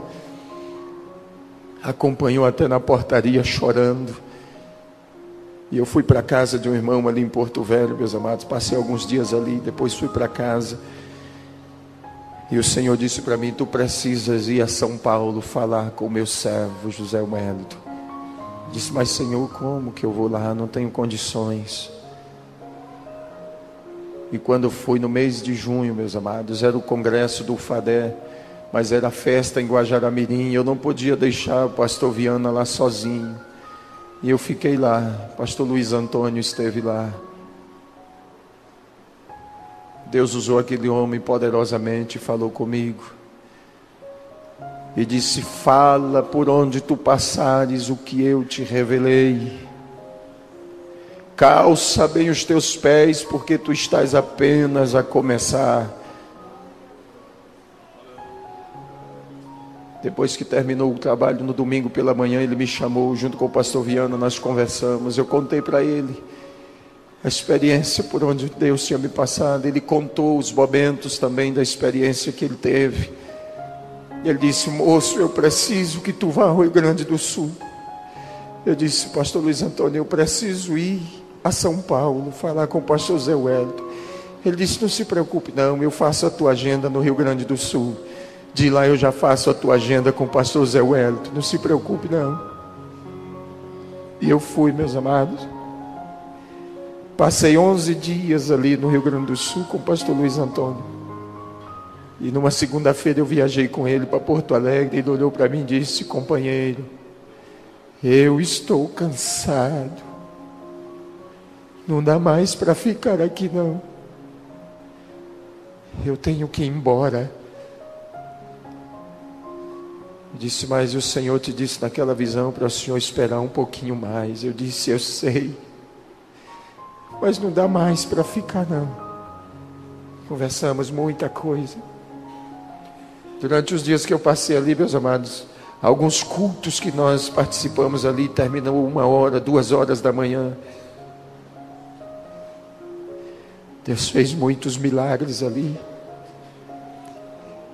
Acompanhou até na portaria chorando. E eu fui para a casa de um irmão ali em Porto Velho, meus amados. Passei alguns dias ali, depois fui para casa. E o Senhor disse para mim: tu precisas ir a São Paulo falar com o meu servo José Wellington. Disse: mas Senhor, como que eu vou lá? Não tenho condições. E quando fui no mês de junho, meus amados, era o congresso do Fadé, mas era festa em Guajará-Mirim. Eu não podia deixar o pastor Viana lá sozinho. E eu fiquei lá. Pastor Luiz Antônio esteve lá. Deus usou aquele homem poderosamente e falou comigo. E disse: fala por onde tu passares o que eu te revelei. Calça bem os teus pés, porque tu estás apenas a começar. Depois que terminou o trabalho no domingo pela manhã, ele me chamou junto com o pastor Viana, nós conversamos. Eu contei para ele a experiência por onde Deus tinha me passado. Ele contou os momentos também da experiência que ele teve. Ele disse: moço, eu preciso que tu vá ao Rio Grande do Sul. Eu disse: pastor Luiz Antônio, eu preciso ir a São Paulo, falar com o pastor Zé Wellington. Ele disse: não se preocupe não, eu faço a tua agenda no Rio Grande do Sul. De lá eu já faço a tua agenda com o pastor Zé Wellington, não se preocupe não. E eu fui, meus amados. Passei 11 dias ali no Rio Grande do Sul com o pastor Luiz Antônio. E numa segunda-feira eu viajei com ele para Porto Alegre. Ele olhou para mim e disse: companheiro, eu estou cansado. Não dá mais para ficar aqui não. Eu tenho que ir embora. Eu disse: mas o Senhor te disse naquela visão para o Senhor esperar um pouquinho mais. Eu disse: eu sei, mas não dá mais para ficar não. Conversamos muita coisa. Durante os dias que eu passei ali, meus amados, alguns cultos que nós participamos ali terminam 1h, 2h da manhã. Deus fez muitos milagres ali.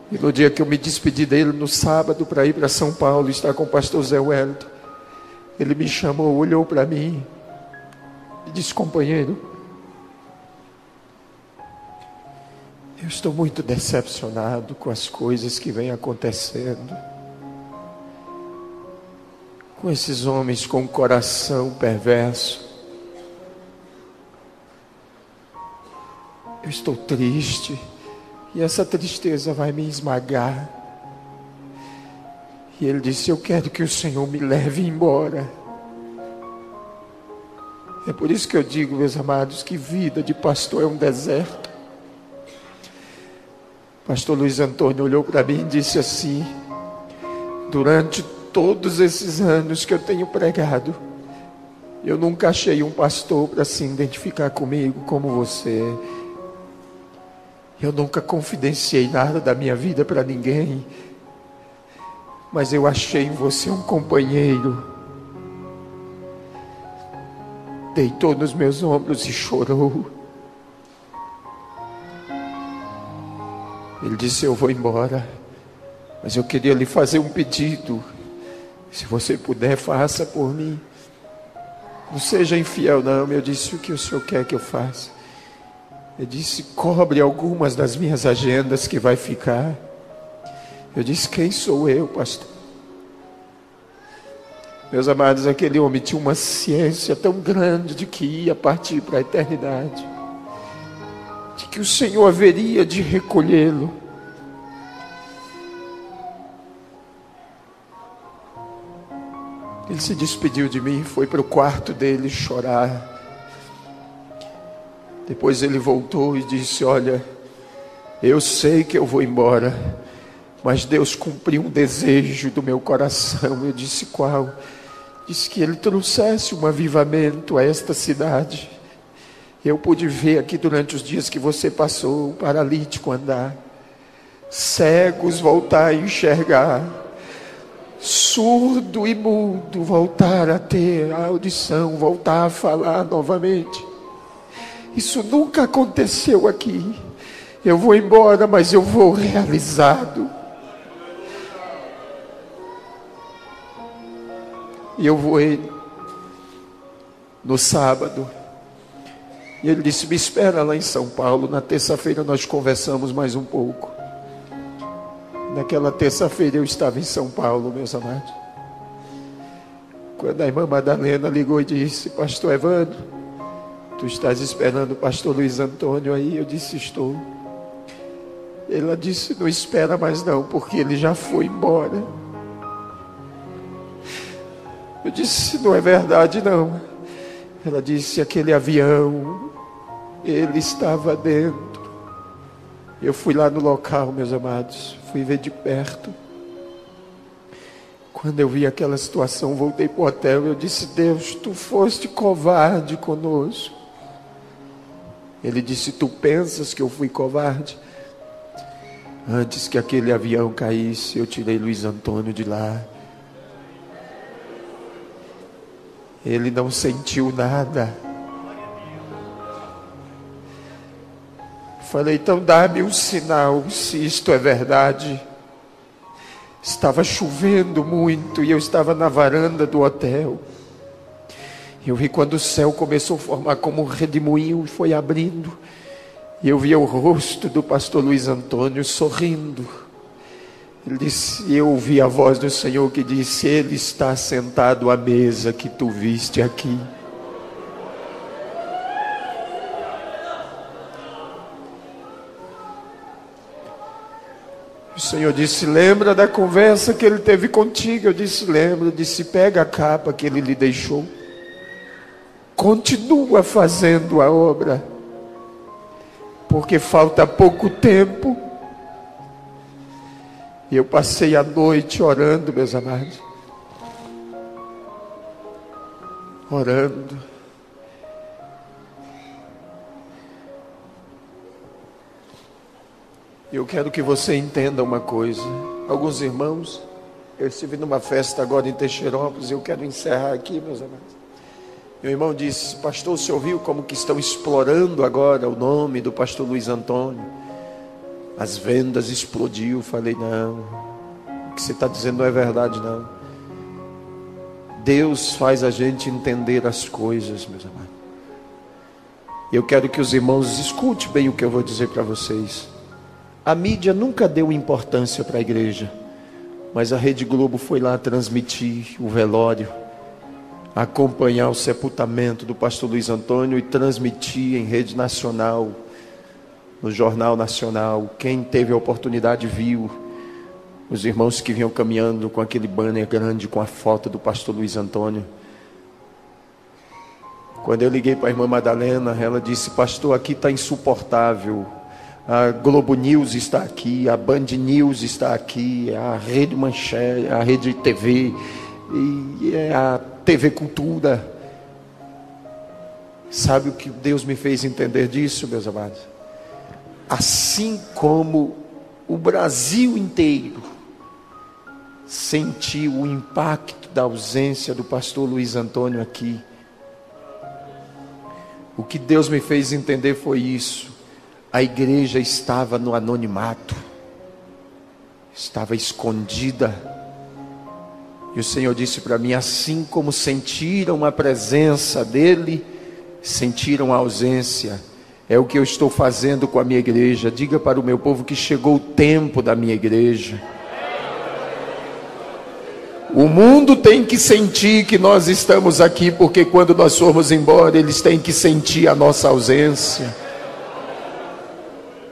E no dia que eu me despedi dele, no sábado, para ir para São Paulo, estar com o pastor Zé Wellington, ele me chamou, olhou para mim e disse: companheiro, eu estou muito decepcionado com as coisas que vêm acontecendo, com esses homens com um coração perverso. Eu estou triste. E essa tristeza vai me esmagar. E ele disse: eu quero que o Senhor me leve embora. É por isso que eu digo, meus amados, que vida de pastor é um deserto. Pastor Luiz Antônio olhou para mim e disse assim: durante todos esses anos que eu tenho pregado, eu nunca achei um pastor para se identificar comigo como você. Eu nunca confidenciei nada da minha vida para ninguém, mas eu achei em você um companheiro. Deitou nos meus ombros e chorou. Ele disse: eu vou embora, mas eu queria lhe fazer um pedido. Se você puder, faça por mim. Não seja infiel não. Eu disse: o que o senhor quer que eu faça? Eu disse: cobre algumas das minhas agendas que vai ficar. Eu disse: quem sou eu, pastor? Meus amados, aquele homem tinha uma ciência tão grande de que ia partir para a eternidade, de que o Senhor haveria de recolhê-lo. Ele se despediu de mim, foi para o quarto dele chorar. Depois ele voltou e disse: olha, eu sei que eu vou embora, mas Deus cumpriu um desejo do meu coração. Eu disse: qual? Disse que ele trouxesse um avivamento a esta cidade. Eu pude ver aqui durante os dias que você passou, o paralítico andar, cegos voltar a enxergar, surdo e mudo voltar a ter a audição, voltar a falar novamente. Isso nunca aconteceu aqui. Eu vou embora, mas eu vou realizado. E eu voei no sábado. E ele disse: me espera lá em São Paulo. Na terça-feira nós conversamos mais um pouco. Naquela terça-feira eu estava em São Paulo, meus amados. Quando a irmã Madalena ligou e disse: pastor Evandro, tu estás esperando o pastor Luiz Antônio aí? Eu disse: estou. Ela disse: não espera mais não, porque ele já foi embora. Eu disse: não é verdade não. Ela disse: aquele avião, ele estava dentro. Eu fui lá no local, meus amados, fui ver de perto. Quando eu vi aquela situação, voltei para o hotel, eu disse: Deus, tu foste covarde conosco. Ele disse: tu pensas que eu fui covarde? Antes que aquele avião caísse, eu tirei Luiz Antônio de lá. Ele não sentiu nada. Falei: então dá-me um sinal se isto é verdade. Estava chovendo muito e eu estava na varanda do hotel. Eu vi quando o céu começou a formar como um redemoinho e foi abrindo. E eu via o rosto do pastor Luiz Antônio sorrindo. Ele disse, e eu ouvi a voz do Senhor que disse: Ele está sentado à mesa que tu viste aqui. O Senhor disse: lembra da conversa que ele teve contigo? Eu disse: lembro. Disse: pega a capa que ele lhe deixou, continua fazendo a obra, porque falta pouco tempo. E eu passei a noite orando, meus amados, orando. Eu quero que você entenda uma coisa. Alguns irmãos, eu estive numa festa agora em Teixeirópolis, e eu quero encerrar aqui, meus amados. Meu irmão disse: pastor, o senhor viu como que estão explorando agora o nome do pastor Luiz Antônio? As vendas explodiu. Falei: não, o que você está dizendo não é verdade, não. Deus faz a gente entender as coisas, meus amados. E eu quero que os irmãos escutem bem o que eu vou dizer para vocês. A mídia nunca deu importância para a igreja, mas a Rede Globo foi lá transmitir o velório, acompanhar o sepultamento do pastor Luiz Antônio e transmitir em rede nacional, no Jornal Nacional. Quem teve a oportunidade viu os irmãos que vinham caminhando com aquele banner grande com a foto do pastor Luiz Antônio. Quando eu liguei para a irmã Madalena, ela disse: pastor, aqui está insuportável. A Globo News está aqui, a Band News está aqui, a Rede Manchete, a Rede TV e a TV Cultura. Sabe o que Deus me fez entender disso, meus amados? Assim como o Brasil inteiro sentiu o impacto da ausência do pastor Luiz Antônio aqui, o que Deus me fez entender foi isso. A igreja estava no anonimato, estava escondida. E o Senhor disse para mim: assim como sentiram a presença dele, sentiram a ausência. É o que eu estou fazendo com a minha igreja. Diga para o meu povo que chegou o tempo da minha igreja. O mundo tem que sentir que nós estamos aqui, porque quando nós formos embora, eles têm que sentir a nossa ausência.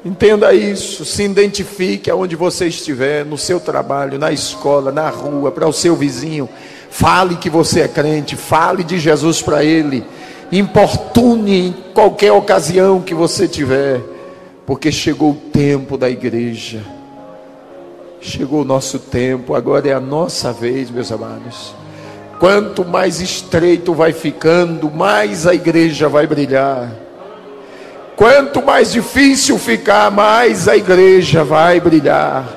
Entenda isso, se identifique aonde você estiver, no seu trabalho, na escola, na rua, para o seu vizinho. Fale que você é crente, fale de Jesus para ele. Importune em qualquer ocasião que você tiver, porque chegou o tempo da igreja. Chegou o nosso tempo, agora é a nossa vez, meus amados. Quanto mais estreito vai ficando, mais a igreja vai brilhar. Quanto mais difícil ficar, mais a igreja vai brilhar.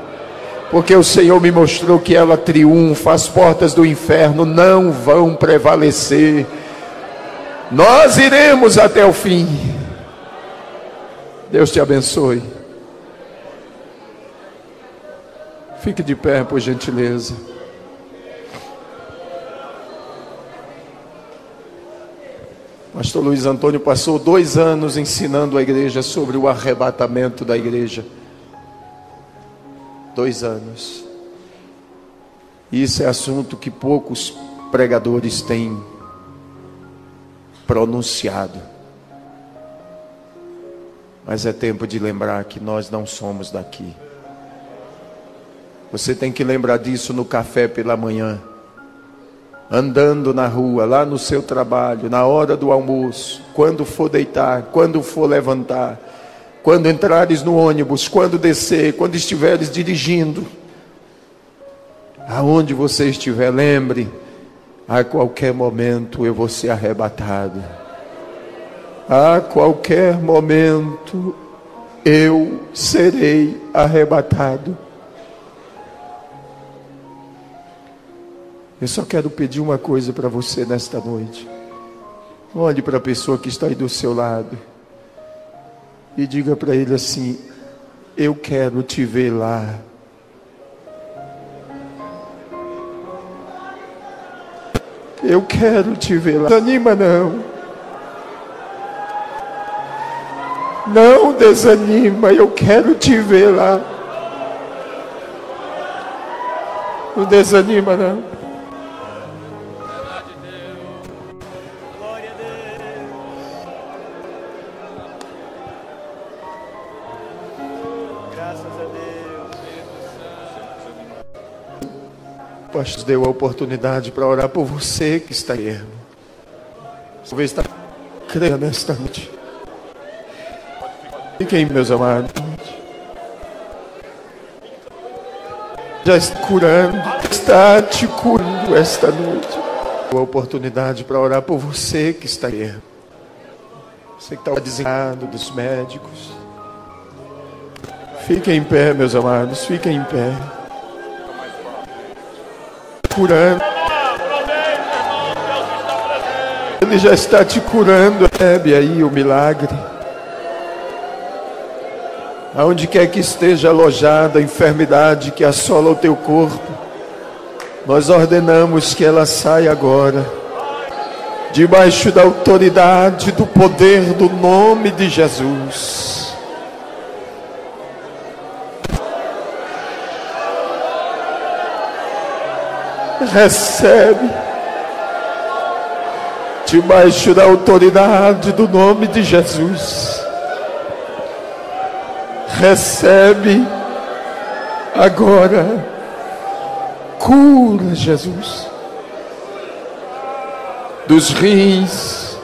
Porque o Senhor me mostrou que ela triunfa, as portas do inferno não vão prevalecer. Nós iremos até o fim. Deus te abençoe. Fique de pé, por gentileza. Pastor Luiz Antônio passou 2 anos ensinando a igreja sobre o arrebatamento da igreja. 2 anos. Isso é assunto que poucos pregadores têm pronunciado. Mas é tempo de lembrar que nós não somos daqui. Você tem que lembrar disso no café pela manhã, andando na rua, lá no seu trabalho, na hora do almoço, quando for deitar, quando for levantar, Quando entrares no ônibus, quando descer, quando estiveres dirigindo, aonde você estiver, lembre, a qualquer momento eu vou ser arrebatado. A qualquer momento eu serei arrebatado. Eu só quero pedir uma coisa para você nesta noite. Olhe para a pessoa que está aí do seu lado e diga para ele assim: eu quero te ver lá. Eu quero te ver lá. Desanima não. Não desanima, eu quero te ver lá. Não desanima não. Graças a Deus. O pastor deu a oportunidade para orar por você que está ermo. Talvez está crendo nesta noite. Fiquem, meus amados. Já está curando, está te curando esta noite. A oportunidade para orar por você que está ermo. Você que está desesperado dos médicos. Fiquem em pé, meus amados, fiquem em pé. Curando. Ele já está te curando. Recebe aí o milagre. Aonde quer que esteja alojada a enfermidade que assola o teu corpo, nós ordenamos que ela saia agora, debaixo da autoridade, do poder do nome de Jesus. Recebe, debaixo da autoridade do nome de Jesus. Recebe agora. Cura, Jesus, dos rins.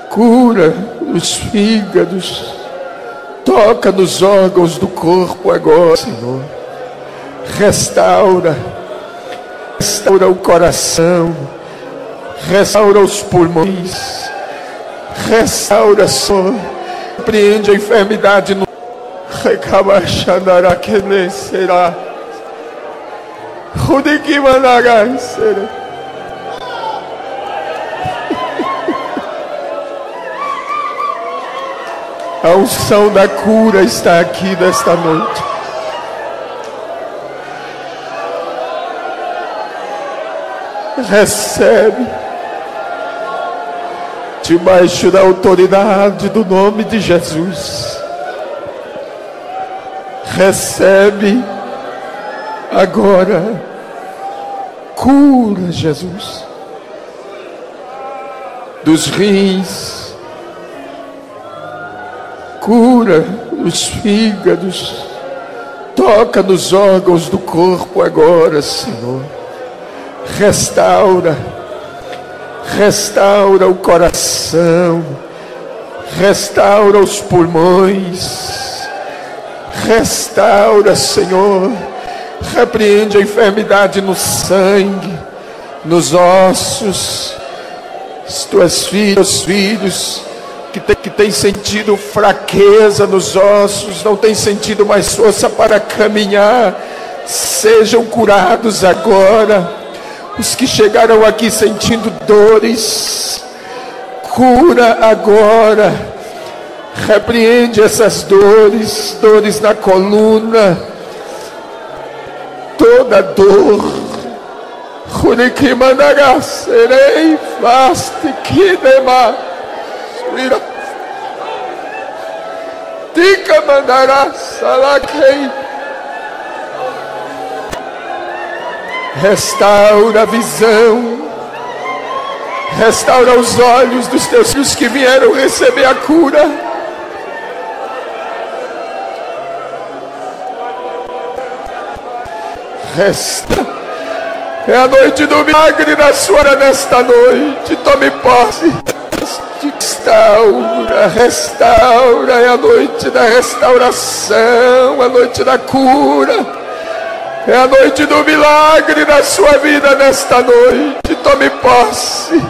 Cura os fígados. Toca nos órgãos do corpo agora, Senhor. Restaura o coração, restaura os pulmões, restaura, Senhor. Repreende a enfermidade no recabachandará que nem será. Rudiquimanagai será. A unção da cura está aqui nesta noite. Recebe, debaixo da autoridade do nome de Jesus. Recebe agora. Cura, Jesus, dos rins. Cura os fígados. Toca nos órgãos do corpo agora, Senhor. Restaura o coração, restaura os pulmões, restaura, Senhor. Repreende a enfermidade no sangue, nos ossos. As tuas filhas, filhos que têm sentido fraqueza nos ossos, não têm sentido mais força para caminhar, sejam curados agora. Os que chegaram aqui sentindo dores, cura agora. Repreende essas dores, dores na coluna, toda dor. Ruriquimanaga serei vaste kinema. Tika mandará salakei. Restaura a visão, restaura os olhos dos teus filhos que vieram receber a cura. É a noite do milagre na sua hora nesta noite. Tome posse. restaura, restaura. É a noite da restauração, a noite da cura, é a noite do milagre na sua vida nesta noite. Tome posse.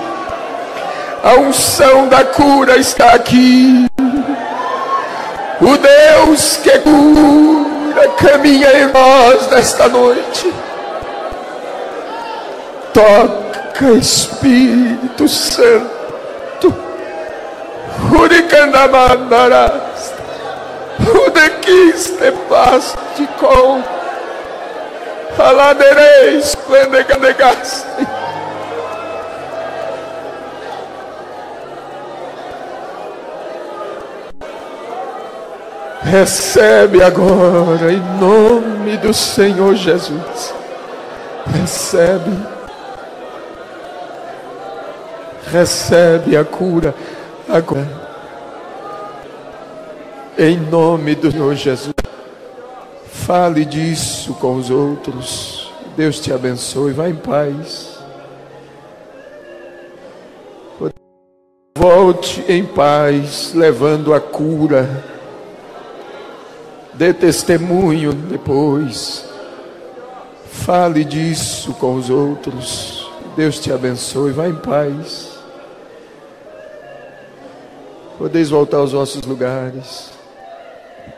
A unção da cura está aqui. O Deus que cura caminha em nós nesta noite. Toca, Espírito Santo. Hurikandamandaras. Udequiste paste com. Aladereis plandegaste. Recebe agora, em nome do Senhor Jesus. Recebe. Recebe a cura agora. Em nome do Senhor Jesus. Fale disso com os outros. Deus te abençoe. Vá em paz. Volte em paz, levando a cura. Dê testemunho depois. Fale disso com os outros. Deus te abençoe. Vá em paz. Podeis voltar aos vossos lugares.